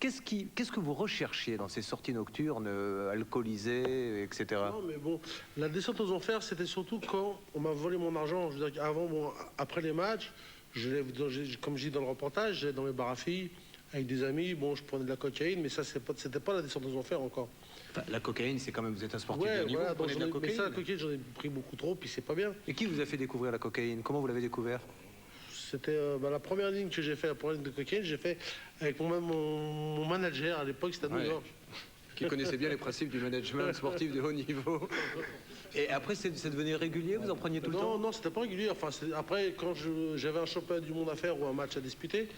Qu'est-ce que vous recherchiez dans ces sorties nocturnes, alcoolisées, etc. Non, mais bon, la descente aux enfers, c'était surtout quand on m'a volé mon argent. Je veux dire, après les matchs, comme je dis dans le reportage, j'allais dans les bars à filles avec des amis. Bon, je prenais de la cocaïne, mais ça, c'était pas la descente aux enfers encore. Enfin, la cocaïne, c'est quand même, vous êtes un sportif de niveau, voilà, vous prenez de la cocaïne. Mais ça, la cocaïne, j'en ai pris beaucoup trop, puis c'est pas bien. Et qui vous a fait découvrir la cocaïne? Comment vous l'avez découvert? C'était la première ligne que j'ai fait, la première ligne de cocaïne, j'ai fait avec mon manager à l'époque, c'était à New York. Qui connaissait bien les principes du management sportif de haut niveau. Et après, c'est devenu régulier, vous en preniez tout le temps? Non, c'était pas régulier. Enfin, après, quand j'avais un championnat du monde à faire ou un match à disputer,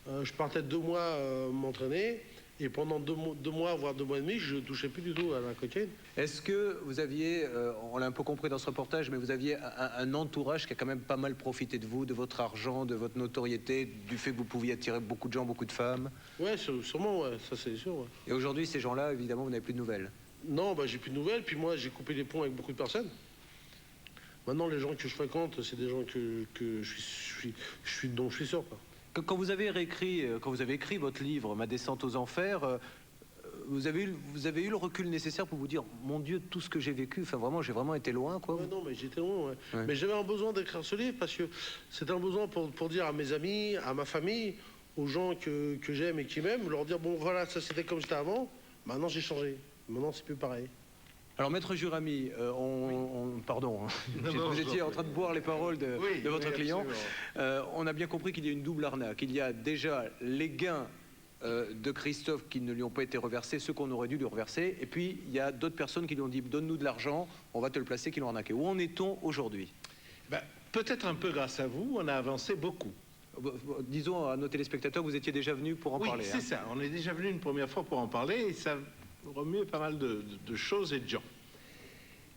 je partais 2 mois m'entraîner. Et pendant 2 mois, voire 2 mois et demi, je ne touchais plus du tout à la cocaïne. Est-ce que vous aviez, on l'a un peu compris dans ce reportage, mais vous aviez un entourage qui a quand même pas mal profité de vous, de votre argent, de votre notoriété, du fait que vous pouviez attirer beaucoup de gens, beaucoup de femmes? Ouais, sûrement, ouais, ça c'est sûr. Ouais. Et aujourd'hui, ces gens-là, évidemment, vous n'avez plus de nouvelles? Non, j'ai plus de nouvelles. Puis moi, j'ai coupé les ponts avec beaucoup de personnes. Maintenant, les gens que je fréquente, c'est des gens dont je suis sûr, quoi. Quand vous avez écrit votre livre, Ma descente aux enfers, vous avez eu le recul nécessaire pour vous dire, mon Dieu, tout ce que j'ai vécu, enfin vraiment, j'ai vraiment été loin, quoi. Ouais, non, mais j'étais loin, ouais. Mais j'avais un besoin d'écrire ce livre parce que c'était un besoin pour dire à mes amis, à ma famille, aux gens que j'aime et qui m'aiment, leur dire, bon voilà, ça c'était comme j'étais avant, maintenant j'ai changé, maintenant c'est plus pareil. Alors, Maître Jurami, pardon, vous étiez en train de boire les paroles de votre client. On a bien compris qu'il y a une double arnaque. Il y a déjà les gains de Christophe qui ne lui ont pas été reversés, ceux qu'on aurait dû lui reverser. Et puis, il y a d'autres personnes qui lui ont dit, donne-nous de l'argent, on va te le placer, qui l'ont arnaqué. Où en est-on aujourd'hui? Peut-être un peu grâce à vous, on a avancé beaucoup. Disons à nos téléspectateurs, vous étiez déjà venus pour en parler. Oui, c'est ça. On est déjà venu une première fois pour en parler et ça remuer pas mal de choses et de gens.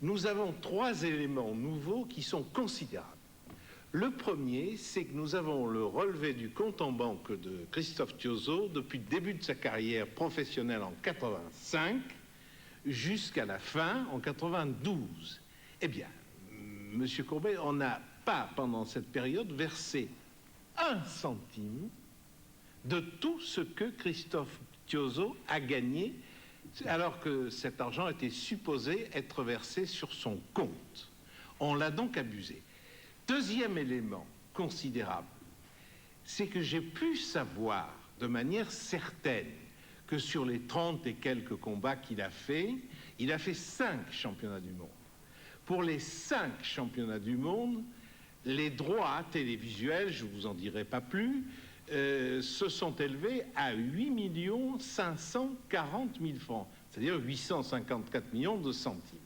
Nous avons 3 éléments nouveaux qui sont considérables. Le premier, c'est que nous avons le relevé du compte en banque de Christophe Chiozo depuis le début de sa carrière professionnelle en 85 jusqu'à la fin en 92. Eh bien, Monsieur Courbet, on n'a pas pendant cette période versé 1 centime de tout ce que Christophe Chiozo a gagné, alors que cet argent était supposé être versé sur son compte. On l'a donc abusé. Deuxième élément considérable, c'est que j'ai pu savoir de manière certaine que sur les 30 et quelques combats qu'il a fait 5 championnats du monde. Pour les 5 championnats du monde, les droits télévisuels, je ne vous en dirai pas plus, se sont élevés à 8 540 000 francs, c'est-à-dire 854 millions de centimes.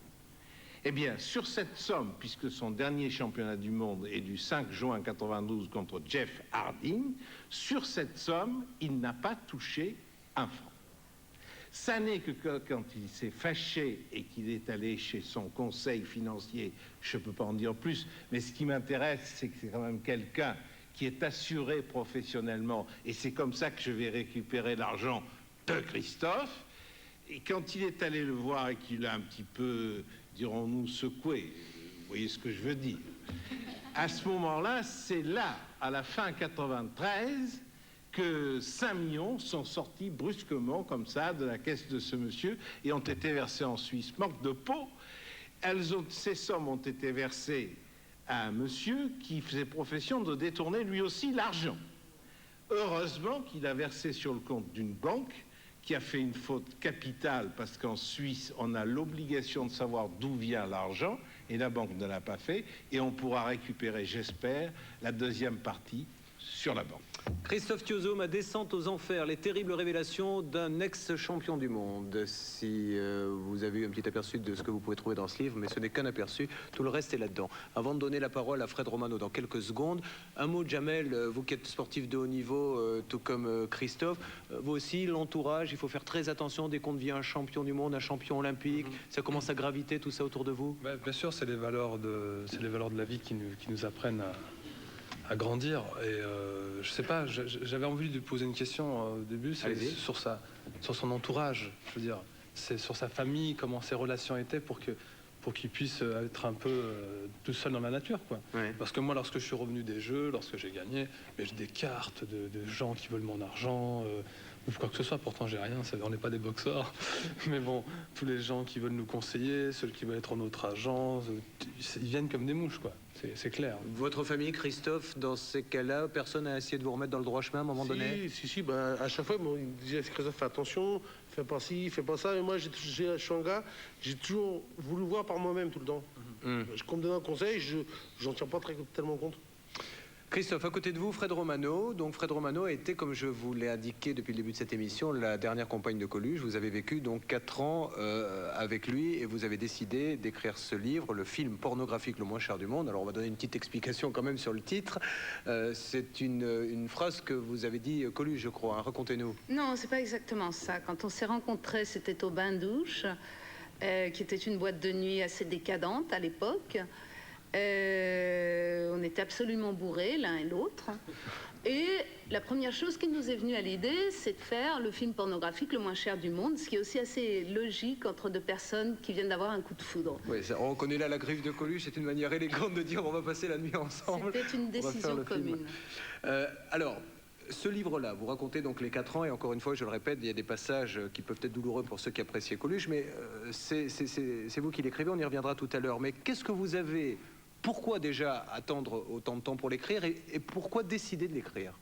Eh bien, sur cette somme, puisque son dernier championnat du monde est du 5 juin 92 contre Jeff Harding, sur cette somme, il n'a pas touché 1 franc. Ça n'est que quand il s'est fâché et qu'il est allé chez son conseil financier, je ne peux pas en dire plus, mais ce qui m'intéresse, c'est que c'est quand même quelqu'un qui est assuré professionnellement, et c'est comme ça que je vais récupérer l'argent de Christophe. Et quand il est allé le voir et qu'il a un petit peu, dirons-nous, secoué, vous voyez ce que je veux dire, à ce moment-là, c'est là, à la fin 93, que 5 millions sont sortis brusquement, comme ça, de la caisse de ce monsieur et ont été versés en Suisse. Manque de peau. Ces sommes ont été versées à un monsieur qui faisait profession de détourner lui aussi l'argent. Heureusement qu'il a versé sur le compte d'une banque qui a fait une faute capitale, parce qu'en Suisse, on a l'obligation de savoir d'où vient l'argent, et la banque ne l'a pas fait, et on pourra récupérer, j'espère, la deuxième partie sur la banque. Christophe Thiozo, ma descente aux enfers, les terribles révélations d'un ex-champion du monde. Si vous avez eu un petit aperçu de ce que vous pouvez trouver dans ce livre, mais ce n'est qu'un aperçu, tout le reste est là-dedans. Avant de donner la parole à Fred Romano dans quelques secondes, un mot, Jamel, vous qui êtes sportif de haut niveau, tout comme Christophe, vous aussi, l'entourage, il faut faire très attention dès qu'on devient un champion du monde, un champion olympique, ça commence à graviter tout ça autour de vous? Bien sûr, c'est les valeurs de la vie qui nous apprennent à grandir. Et je sais pas, j'avais envie de lui poser une question au début, c'est sur son entourage, je veux dire, c'est sur sa famille, comment ses relations étaient pour qu'il puisse être un peu tout seul dans la nature, quoi. Ouais. Parce que moi, lorsque je suis revenu des Jeux, lorsque j'ai gagné, j'ai des cartes de gens qui veulent mon argent, ou quoi que ce soit. Pourtant, j'ai rien, on n'est pas des boxeurs. Mais bon, tous les gens qui veulent nous conseiller, ceux qui veulent être notre agent, ils viennent comme des mouches, quoi. C'est clair. Votre famille, Christophe, dans ces cas-là, personne n'a essayé de vous remettre dans le droit chemin à un moment donné? Si, à chaque fois, il disait Christophe, fais attention, fais pas ci, fais pas ça. Et moi, je suis un gars, j'ai toujours voulu voir par moi-même tout le temps. Qu'on me donne un conseil, j'en tiens pas tellement compte. Christophe, à côté de vous, Fred Romano. Donc Fred Romano a été, comme je vous l'ai indiqué depuis le début de cette émission, la dernière compagne de Coluche. Vous avez vécu donc 4 ans avec lui et vous avez décidé d'écrire ce livre, le film pornographique le moins cher du monde. Alors on va donner une petite explication quand même sur le titre. C'est une phrase que vous avez dit Coluche, je crois. Hein. Racontez-nous. Non, c'est pas exactement ça. Quand on s'est rencontrés, c'était au Bain-Douche, qui était une boîte de nuit assez décadente à l'époque. On était absolument bourrés l'un et l'autre. Et la première chose qui nous est venue à l'idée, c'est de faire le film pornographique le moins cher du monde, ce qui est aussi assez logique entre deux personnes qui viennent d'avoir un coup de foudre. Oui, on reconnaît là la griffe de Coluche, c'est une manière élégante de dire on va passer la nuit ensemble. C'était une décision commune. Alors, ce livre-là, vous racontez donc les 4 ans, et encore une fois, je le répète, il y a des passages qui peuvent être douloureux pour ceux qui appréciaient Coluche, mais c'est vous qui l'écrivez, on y reviendra tout à l'heure. Mais qu'est-ce que vous avez... Pourquoi déjà attendre autant de temps pour l'écrire et pourquoi décider de l'écrire?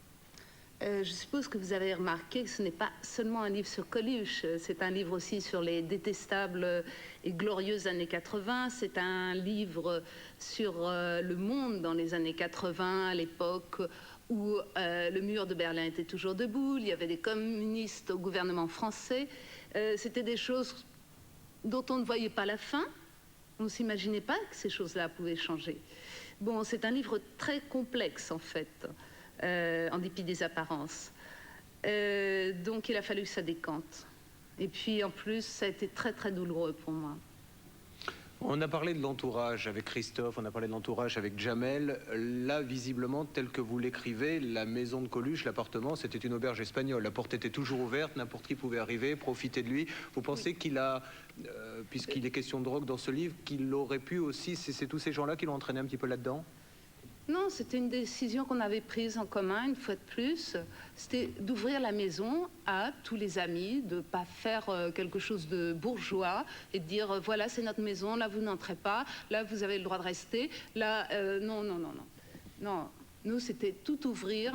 Je suppose que vous avez remarqué que ce n'est pas seulement un livre sur Coluche, c'est un livre aussi sur les détestables et glorieuses années 80, c'est un livre sur le monde dans les années 80, à l'époque où le mur de Berlin était toujours debout, il y avait des communistes au gouvernement français, c'était des choses dont on ne voyait pas la fin. On ne s'imaginait pas que ces choses-là pouvaient changer. Bon, c'est un livre très complexe, en fait, en dépit des apparences. Donc, il a fallu que ça décante. Et puis, en plus, ça a été très, très douloureux pour moi. On a parlé de l'entourage avec Christophe, on a parlé de l'entourage avec Jamel. Là, visiblement, tel que vous l'écrivez, la maison de Coluche, l'appartement, c'était une auberge espagnole. La porte était toujours ouverte, n'importe qui pouvait arriver, profiter de lui. Vous pensez qu'il a, puisqu'il est question de drogue dans ce livre, qu'il aurait pu aussi, c'est tous ces gens-là qui l'ont entraîné un petit peu là-dedans? Non, c'était une décision qu'on avait prise en commun, une fois de plus. C'était d'ouvrir la maison à tous les amis, de ne pas faire quelque chose de bourgeois et de dire, voilà, c'est notre maison, là, vous n'entrez pas, là, vous avez le droit de rester, là, non. Non, nous, c'était tout ouvrir,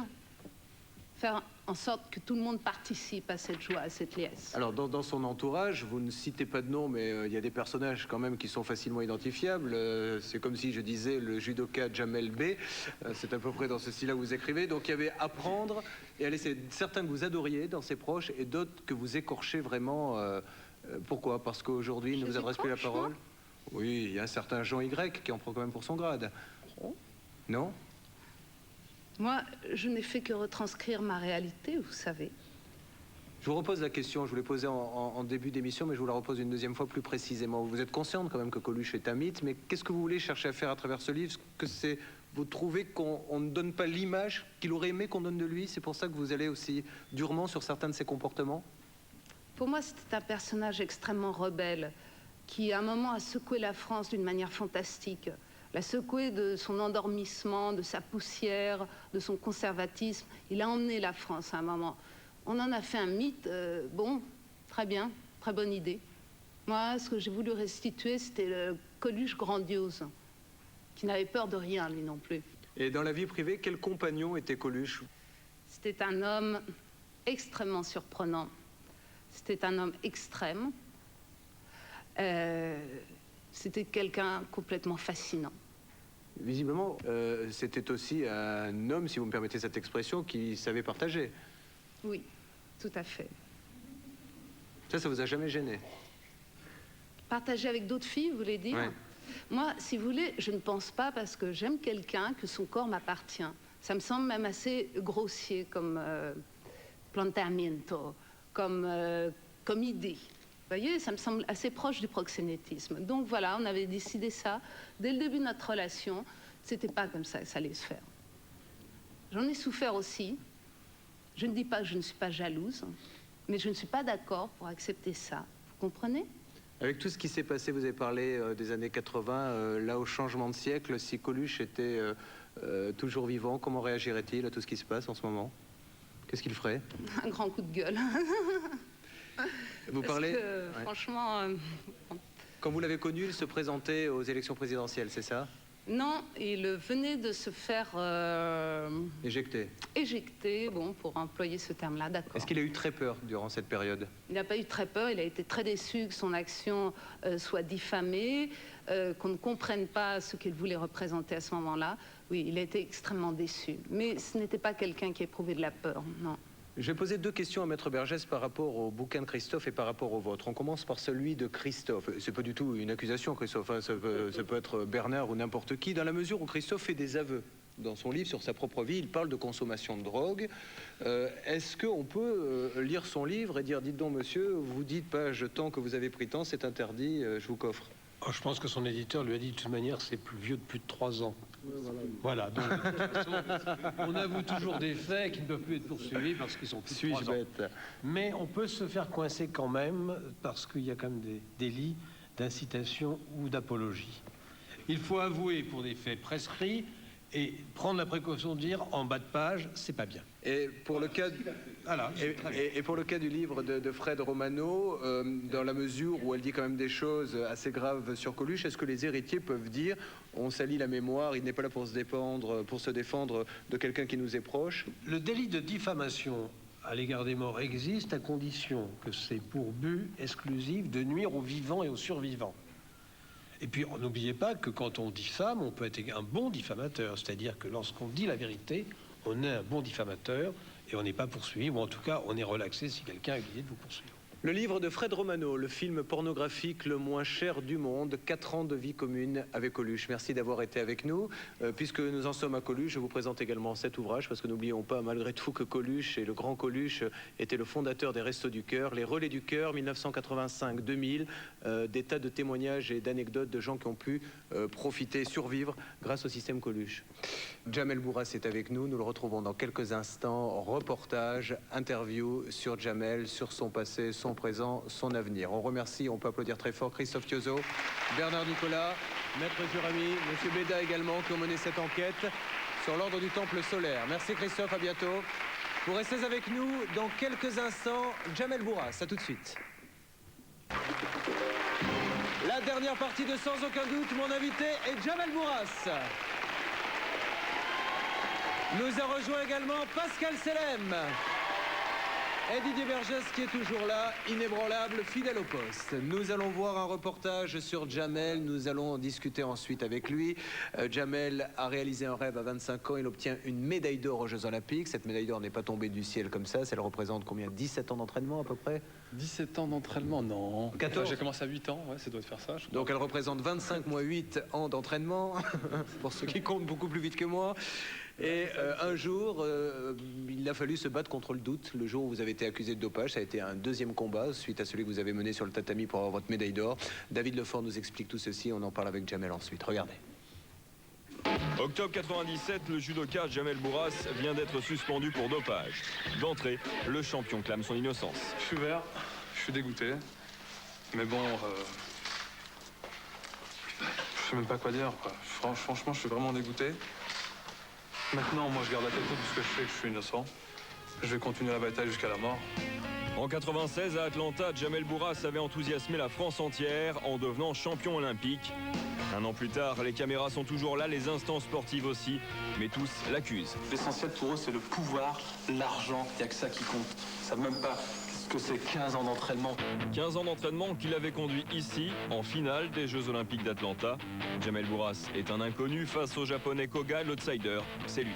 faire en sorte que tout le monde participe à cette joie, à cette liesse. Alors, dans son entourage, vous ne citez pas de nom, mais il y a des personnages quand même qui sont facilement identifiables. C'est comme si je disais le judoka Jamel B. C'est à peu près dans ce style-là que vous écrivez. Donc, il y avait apprendre et aller. C'est certains que vous adoriez dans ses proches et d'autres que vous écorchez vraiment. Pourquoi? Parce qu'aujourd'hui, il ne vous adresse plus la parole? Oui, il y a un certain Jean Y qui en prend quand même pour son grade. Non? Moi, je n'ai fait que retranscrire ma réalité, vous savez. Je vous repose la question, je vous l'ai posée en début d'émission, mais je vous la repose une deuxième fois plus précisément. Vous êtes consciente quand même que Coluche est un mythe, mais qu'est-ce que vous voulez chercher à faire à travers ce livre? Que c'est vous trouvez qu'on ne donne pas l'image qu'il aurait aimé qu'on donne de lui? C'est pour ça que vous allez aussi durement sur certains de ses comportements? Pour moi, c'était un personnage extrêmement rebelle qui, à un moment, a secoué la France d'une manière fantastique. L'a secoué de son endormissement, de sa poussière, de son conservatisme. Il a emmené la France à un moment. On en a fait un mythe. Bon, très bien, très bonne idée. Moi, ce que j'ai voulu restituer, c'était le Coluche grandiose, qui n'avait peur de rien, lui non plus. Et dans la vie privée, quel compagnon était Coluche? C'était un homme extrêmement surprenant. C'était un homme extrême. C'était quelqu'un complètement fascinant. Visiblement, c'était aussi un homme, si vous me permettez cette expression, qui savait partager. Oui, tout à fait. Ça vous a jamais gêné? Partager avec d'autres filles, vous voulez dire? Ouais. Moi, si vous voulez, je ne pense pas, parce que j'aime quelqu'un, que son corps m'appartient. Ça me semble même assez grossier comme planteamiento, comme idée. Vous voyez, ça me semble assez proche du proxénétisme. Donc voilà, on avait décidé ça. Dès le début de notre relation, c'était pas comme ça que ça allait se faire. J'en ai souffert aussi. Je ne dis pas que je ne suis pas jalouse, mais je ne suis pas d'accord pour accepter ça. Vous comprenez? Avec tout ce qui s'est passé, vous avez parlé des années 80, là au changement de siècle, si Coluche était toujours vivant, comment réagirait-il à tout ce qui se passe en ce moment? Qu'est-ce qu'il ferait? Un grand coup de gueule. Vous parlez... Parce que, ouais. Franchement... Quand vous l'avez connu, il se présentait aux élections présidentielles, c'est ça? Non, il venait de se faire... éjecter, bon, pour employer ce terme-là, d'accord. Est-ce qu'il a eu très peur durant cette période? Il n'a pas eu très peur, il a été très déçu que son action soit diffamée, qu'on ne comprenne pas ce qu'il voulait représenter à ce moment-là. Oui, il a été extrêmement déçu. Mais ce n'était pas quelqu'un qui éprouvait de la peur, non. Je vais poser deux questions à Maître Bergès par rapport au bouquin de Christophe et par rapport au vôtre. On commence par celui de Christophe. C'est pas du tout une accusation, Christophe. Hein. Ça peut être Bernard ou n'importe qui, dans la mesure où Christophe fait des aveux. Dans son livre sur sa propre vie, il parle de consommation de drogue. Est-ce qu'on peut lire son livre et dire, dites donc monsieur, vous dites page tant que vous avez pris tant, c'est interdit, je vous coffre? Oh, je pense que son éditeur lui a dit de toute manière, c'est plus vieux de plus de 3 ans. Voilà, donc de toute façon, on avoue toujours des faits qui ne peuvent plus être poursuivis parce qu'ils sont plus de 3 ans. Bête. Mais on peut se faire coincer quand même parce qu'il y a quand même des délits d'incitation ou d'apologie. Il faut avouer pour des faits prescrits et prendre la précaution de dire en bas de page, c'est pas bien. Et pour le cas, voilà, et pour le cas du livre de Fred Romano, dans la mesure où elle dit quand même des choses assez graves sur Coluche, est-ce que les héritiers peuvent dire on salit la mémoire, il n'est pas là pour se défendre de quelqu'un qui nous est proche? Le délit de diffamation à l'égard des morts existe à condition que c'est pour but exclusif de nuire aux vivants et aux survivants. Et puis, n'oubliez pas que quand on diffame, on peut être un bon diffamateur. C'est-à-dire que lorsqu'on dit la vérité, on est un bon diffamateur et on n'est pas poursuivi, ou en tout cas, on est relaxé si quelqu'un a eu l'idée de vous poursuivre. Le livre de Fred Romano, le film pornographique le moins cher du monde, 4 ans de vie commune avec Coluche. Merci d'avoir été avec nous. Puisque nous en sommes à Coluche, je vous présente également cet ouvrage, parce que n'oublions pas malgré tout que Coluche, et le grand Coluche, était le fondateur des Restos du Cœur, les Relais du Cœur, 1985-2000, des tas de témoignages et d'anecdotes de gens qui ont pu profiter, survivre grâce au système Coluche. Jamel Bourras est avec nous, nous le retrouvons dans quelques instants. Reportage, interview sur Jamel, sur son passé, son présent, son avenir. On remercie, on peut applaudir très fort Christophe Thiozot, Bernard Nicolas, Maître Jurami, Monsieur Béda également, qui ont mené cette enquête sur l'ordre du Temple solaire. Merci Christophe, à bientôt. Vous restez avec nous dans quelques instants. Jamel Bourras, à tout de suite. La dernière partie de Sans aucun doute, mon invité est Jamel Bourras. Nous a rejoint également Pascal Selem. Et Didier Bergès qui est toujours là, inébranlable, fidèle au poste. Nous allons voir un reportage sur Jamel, nous allons en discuter ensuite avec lui. Jamel a réalisé un rêve à 25 ans, il obtient une médaille d'or aux Jeux Olympiques. Cette médaille d'or n'est pas tombée du ciel comme ça, elle représente combien? 17 ans d'entraînement à peu près? 17 ans d'entraînement, non. 14. J'ai commencé à 8 ans, ouais, ça doit faire ça. Donc elle représente 25 moins 8 ans d'entraînement, pour ceux qui comptent beaucoup plus vite que moi. Et un jour, il a fallu se battre contre le doute. Le jour où vous avez été accusé de dopage, ça a été un deuxième combat suite à celui que vous avez mené sur le tatami pour avoir votre médaille d'or. David Lefort nous explique tout ceci, on en parle avec Jamel ensuite. Regardez. Octobre 97, le judoka Jamel Bourras vient d'être suspendu pour dopage. D'entrée, le champion clame son innocence. Je suis vert, je suis dégoûté. Mais bon, je sais même pas quoi dire, quoi. Franchement, je suis vraiment dégoûté. Maintenant, moi, je garde la tête haute parce que je sais que je suis innocent. Je vais continuer la bataille jusqu'à la mort. En 96, à Atlanta, Jamel Bourras avait enthousiasmé la France entière en devenant champion olympique. Un an plus tard, les caméras sont toujours là, les instances sportives aussi, mais tous l'accusent. L'essentiel pour eux, c'est le pouvoir, l'argent, il n'y a que ça qui compte. Ils savent même pas ce que c'est 15 ans d'entraînement. 15 ans d'entraînement qui l'avait conduit ici, en finale des Jeux Olympiques d'Atlanta. Jamel Bourras est un inconnu face au Japonais Koga, l'outsider, c'est lui.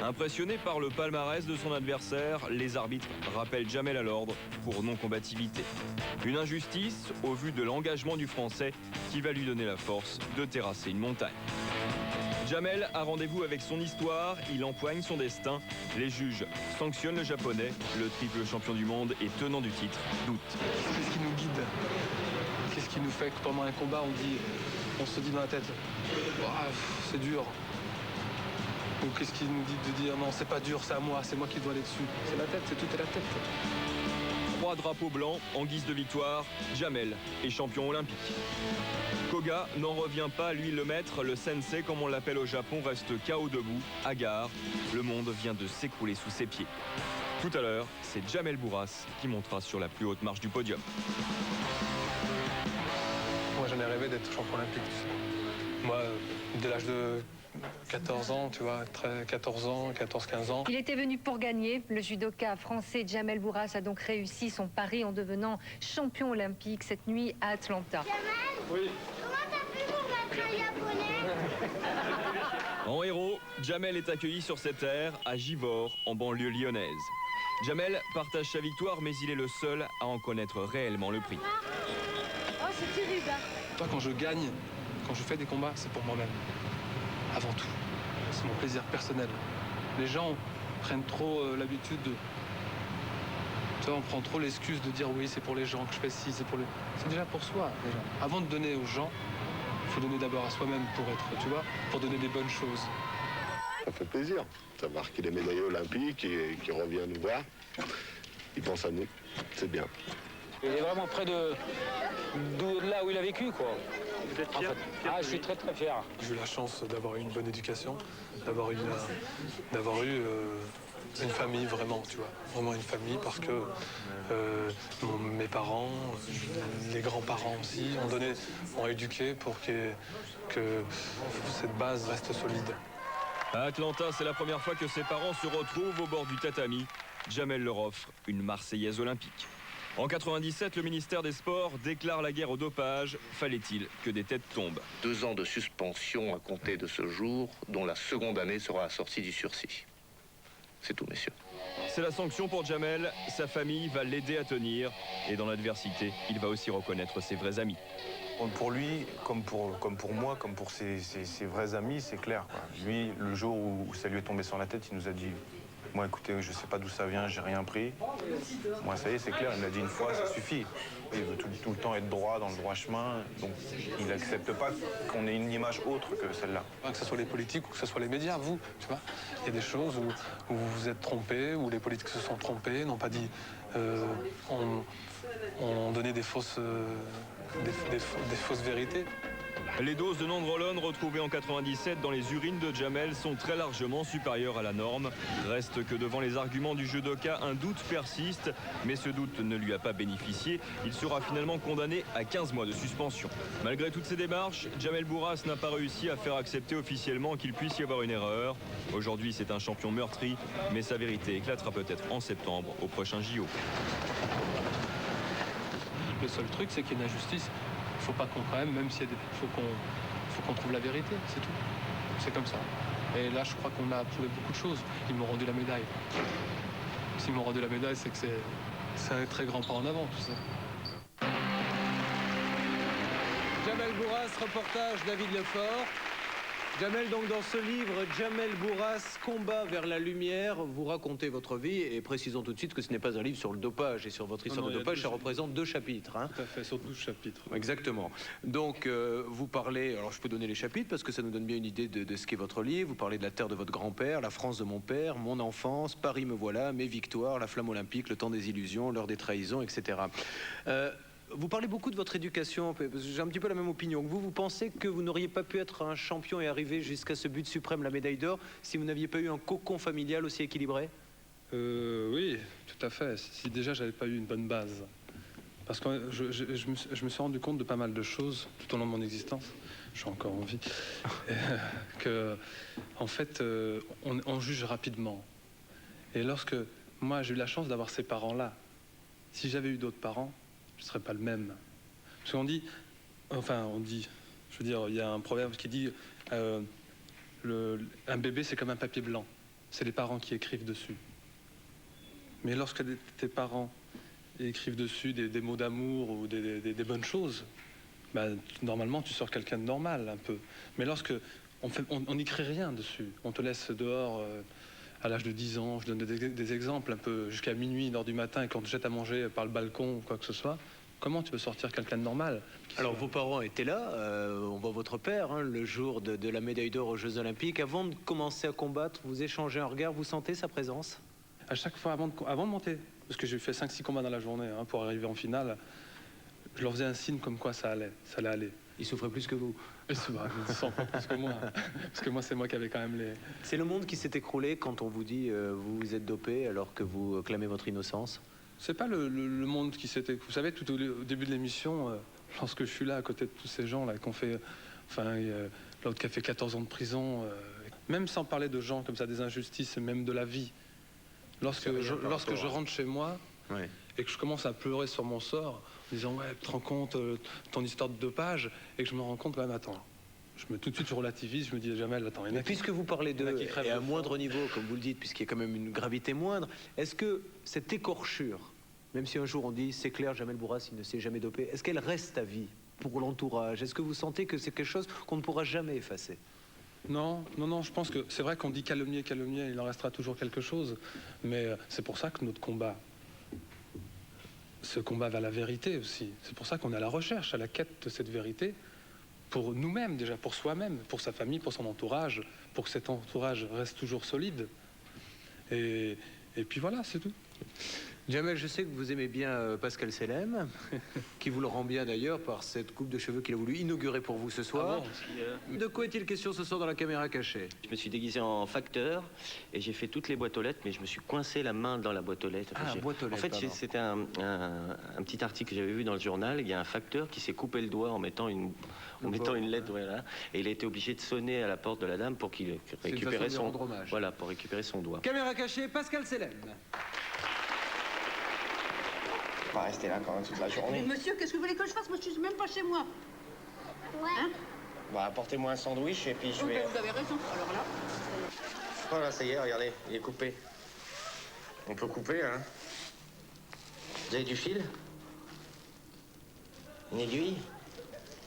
Impressionné par le palmarès de son adversaire, les arbitres rappellent Jamel à l'ordre pour non-combativité. Une injustice au vu de l'engagement du Français qui va lui donner la force de terrasser une montagne. Jamel a rendez-vous avec son histoire, il empoigne son destin. Les juges sanctionnent le Japonais, le triple champion du monde et tenant du titre, doute. Qu'est-ce qui nous guide? Qu'est-ce qui nous fait que pendant un combat, on se dit dans la tête, c'est dur? Ou qu'est-ce qui nous dit de dire non, c'est pas dur, c'est à moi, c'est moi qui dois aller dessus? C'est la tête, c'est tout est la tête. 3 drapeaux blancs en guise de victoire, Jamel est champion olympique. Koga n'en revient pas, lui le maître, le sensei comme on l'appelle au Japon, reste KO debout, hagard. Le monde vient de s'écrouler sous ses pieds. Tout à l'heure, c'est Jamel Bourras qui montera sur la plus haute marche du podium. Moi j'en ai rêvé d'être champion olympique. Moi, dès l'âge de 14 ans, tu vois, 14 ans, 14-15 ans. Il était venu pour gagner. Le judoka français Jamel Bourras a donc réussi son pari en devenant champion olympique cette nuit à Atlanta. Jamel, oui. Comment t'as fait pour battre un japonais? En héros, Jamel est accueilli sur ses terres à Givors, en banlieue lyonnaise. Jamel partage sa victoire, mais il est le seul à en connaître réellement le prix. Oh, c'est terrible. Toi, quand je gagne, quand je fais des combats, c'est pour moi-même. Avant tout, c'est mon plaisir personnel. Les gens prennent trop l'habitude de... Tu vois, on prend trop l'excuse de dire oui, c'est pour les gens que je fais ci, c'est pour les... C'est déjà pour soi, déjà. Avant de donner aux gens, il faut donner d'abord à soi-même pour être, tu vois, pour donner des bonnes choses. Ça fait plaisir. Ça marque qu'il est médaillé olympique et qu'il revient nous voir. Il pense à nous. C'est bien. Il est vraiment près de là où il a vécu, quoi. Vous êtes fier? Je suis très très fier. J'ai eu la chance d'avoir eu une bonne éducation, d'avoir eu une famille vraiment, tu vois. Vraiment une famille parce que mes parents, les grands-parents aussi, ont éduqué pour que cette base reste solide. À Atlanta, c'est la première fois que ses parents se retrouvent au bord du tatami. Jamel leur offre une Marseillaise olympique. En 97, le ministère des Sports déclare la guerre au dopage. Fallait-il que des têtes tombent? 2 ans de suspension à compter de ce jour, dont la seconde année sera assortie du sursis. C'est tout, messieurs. C'est la sanction pour Jamel. Sa famille va l'aider à tenir. Et dans l'adversité, il va aussi reconnaître ses vrais amis. Pour lui, comme pour moi, comme pour ses vrais amis, c'est clair, quoi. Lui, le jour où ça lui est tombé sur la tête, il nous a dit... Moi, écoutez, je sais pas d'où ça vient, j'ai rien pris. Moi, ça y est, c'est clair, il me l'a dit une fois, ça suffit. Il veut tout le temps être droit, dans le droit chemin, donc il n'accepte pas qu'on ait une image autre que celle-là. Que ce soit les politiques ou que ce soit les médias, vous, tu vois, il y a des choses où vous vous êtes trompés, où les politiques se sont trompés, n'ont pas dit... ont donné des fausses vérités. Les doses de nandrolone retrouvées en 97 dans les urines de Jamel sont très largement supérieures à la norme. Reste que devant les arguments du judoka, un doute persiste, mais ce doute ne lui a pas bénéficié. Il sera finalement condamné à 15 mois de suspension. Malgré toutes ces démarches, Jamel Bourras n'a pas réussi à faire accepter officiellement qu'il puisse y avoir une erreur. Aujourd'hui, c'est un champion meurtri, mais sa vérité éclatera peut-être en septembre au prochain JO. Le seul truc, c'est qu'il y a une injustice. Il faut pas qu'on quand même s'il y a des... faut qu'on trouve la vérité, c'est tout. C'est comme ça. Et là, je crois qu'on a prouvé beaucoup de choses. Ils m'ont rendu la médaille. S'ils m'ont rendu la médaille, c'est que c'est un très grand pas en avant, tout ça. Jamel Bourras, reportage David Lefort. Jamel, donc dans ce livre, Jamel Bourras, Combat vers la lumière, vous racontez votre vie et précisons tout de suite que ce n'est pas un livre sur le dopage et sur votre histoire de dopage, ça représente 2 chapitres. Hein. Tout à fait, sur 12 chapitres. Exactement. Donc vous parlez, alors je peux donner les chapitres parce que ça nous donne bien une idée de ce qu'est votre livre. Vous parlez de la terre de votre grand-père, la France de mon père, mon enfance, Paris me voilà, mes victoires, la flamme olympique, le temps des illusions, l'heure des trahisons, etc. Vous parlez beaucoup de votre éducation, j'ai un petit peu la même opinion que vous. Vous pensez que vous n'auriez pas pu être un champion et arriver jusqu'à ce but suprême, la médaille d'or, si vous n'aviez pas eu un cocon familial aussi équilibré? Oui, tout à fait. Si déjà j'avais pas eu une bonne base. Parce que je me suis rendu compte de pas mal de choses tout au long de mon existence. Je suis encore en vie. Que, en fait, on juge rapidement. Et lorsque moi j'ai eu la chance d'avoir ces parents-là, si j'avais eu d'autres parents, je ne serais pas le même. Parce qu'on dit, enfin on dit, je veux dire, il y a un proverbe qui dit un bébé c'est comme un papier blanc, c'est les parents qui écrivent dessus. Mais lorsque tes parents écrivent dessus des mots d'amour ou des bonnes choses, ben, normalement tu sors quelqu'un de normal un peu. Mais lorsque on n'écrit rien dessus, on te laisse dehors à l'âge de 10 ans, je donne des exemples un peu jusqu'à minuit, 1h du matin, et quand on te jette à manger par le balcon ou quoi que ce soit, comment tu peux sortir quelqu'un de normal? Alors vos parents étaient là, on voit votre père, hein, le jour de la médaille d'or aux Jeux Olympiques. Avant de commencer à combattre, vous échangez un regard, vous sentez sa présence? À chaque fois, avant de monter, parce que j'ai fait 5-6 combats dans la journée, hein, pour arriver en finale, je leur faisais un signe comme quoi ça allait aller. Ils souffraient plus que vous? Ils souffraient plus que moi, parce que moi c'est moi qui avais quand même les... C'est le monde qui s'est écroulé quand on vous dit vous êtes dopé alors que vous clamez votre innocence? C'est pas le monde qui s'est écroulé. Vous savez, tout au début de l'émission, lorsque je suis là à côté de tous ces gens là, qu'on fait, enfin, l'autre qui a fait 14 ans de prison, même sans parler de gens comme ça, des injustices, même de la vie. Lorsque je rentre chez moi, ouais, et que je commence à pleurer sur mon sort, en disant ouais, tu te rends compte ton histoire de dopage, et que je me rends compte quand même, attends, tout de suite je relativise, je me dis Jamel, attends, mais puisque vous parlez d'eux, et à moindre niveau, comme vous le dites, puisqu'il y a quand même une gravité moindre, est-ce que cette écorchure, même si un jour on dit c'est clair, Jamel Bourras il ne s'est jamais dopé, est-ce qu'elle reste à vie pour l'entourage? Est-ce que vous sentez que c'est quelque chose qu'on ne pourra jamais effacer? Non, je pense que c'est vrai qu'on dit calomnier, il en restera toujours quelque chose. Mais c'est pour ça que notre combat, ce combat vers la vérité aussi, c'est pour ça qu'on est à la recherche, à la quête de cette vérité, pour nous-mêmes déjà, pour soi-même, pour sa famille, pour son entourage, pour que cet entourage reste toujours solide. Et puis voilà, c'est tout. Jamel, je sais que vous aimez bien Pascal Selem, qui vous le rend bien d'ailleurs par cette coupe de cheveux qu'il a voulu inaugurer pour vous ce soir. Ah bon, de quoi est-il question ce soir dans la caméra cachée? Je me suis déguisé en facteur et j'ai fait toutes les boîtes aux lettres, mais je me suis coincé la main dans la boîte aux lettres. Ah, boîte aux lettres, en fait, c'était un petit article que j'avais vu dans le journal. Il y a un facteur qui s'est coupé le doigt en mettant une lettre, voilà, et il a été obligé de sonner à la porte de la dame pour qu'il récupère pour récupérer son doigt. Caméra cachée, Pascal Selem. On va rester là quand même toute la journée. Mais monsieur, qu'est-ce que vous voulez que je fasse? Moi, je suis même pas chez moi. Ouais. Hein? Bah, apportez-moi un sandwich et puis je vais... Vous avez raison, alors là... Voilà, ça y est, regardez, il est coupé. On peut couper, hein. Vous avez du fil? Une aiguille?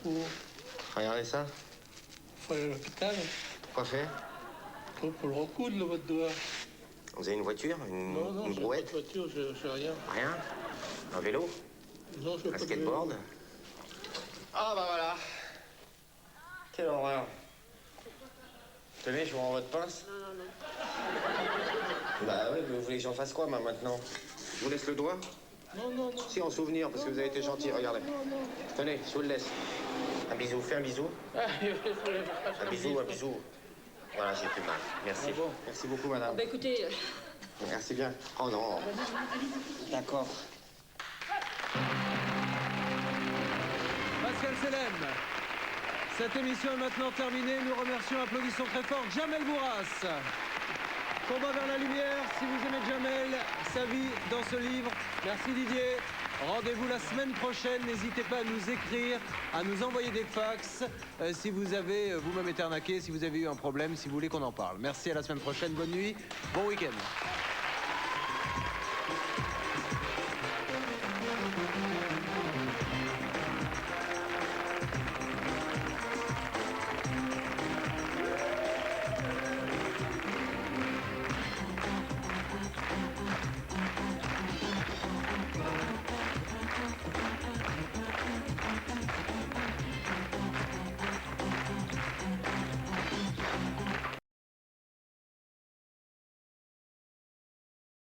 Où? Regardez ça. Faut aller à l'hôpital. Quoi faire? Pour le recoudre, votre doigt. Vous avez une voiture? Non, une brouette? Pas de voiture, je rien. Rien? Un vélo? Non, je fais pas de vélo. Un skateboard? Ah bah voilà. Quelle horreur. Tenez, je vous rends votre pince. Non. Bah oui, vous voulez que j'en fasse quoi, moi, maintenant? Je vous laisse le doigt? Non. Si, en souvenir, parce que vous avez été gentil, regardez. Tenez, je vous le laisse. Un bisou, fais un bisou. Un bisou. Voilà, j'ai plus mal. Merci. Ah bon. Merci beaucoup, madame. Bah écoutez... Merci bien. Oh non. D'accord. Pascal Selem, cette émission est maintenant terminée. Nous remercions, applaudissons très fort Jamel Bourras. Combat vers la lumière, si vous aimez Jamel, sa vie dans ce livre. Merci Didier. Rendez-vous la semaine prochaine. N'hésitez pas à nous écrire, à nous envoyer des fax. Si vous avez vous-même été arnaqué, si vous avez eu un problème, si vous voulez qu'on en parle. Merci, à la semaine prochaine. Bonne nuit, bon week-end.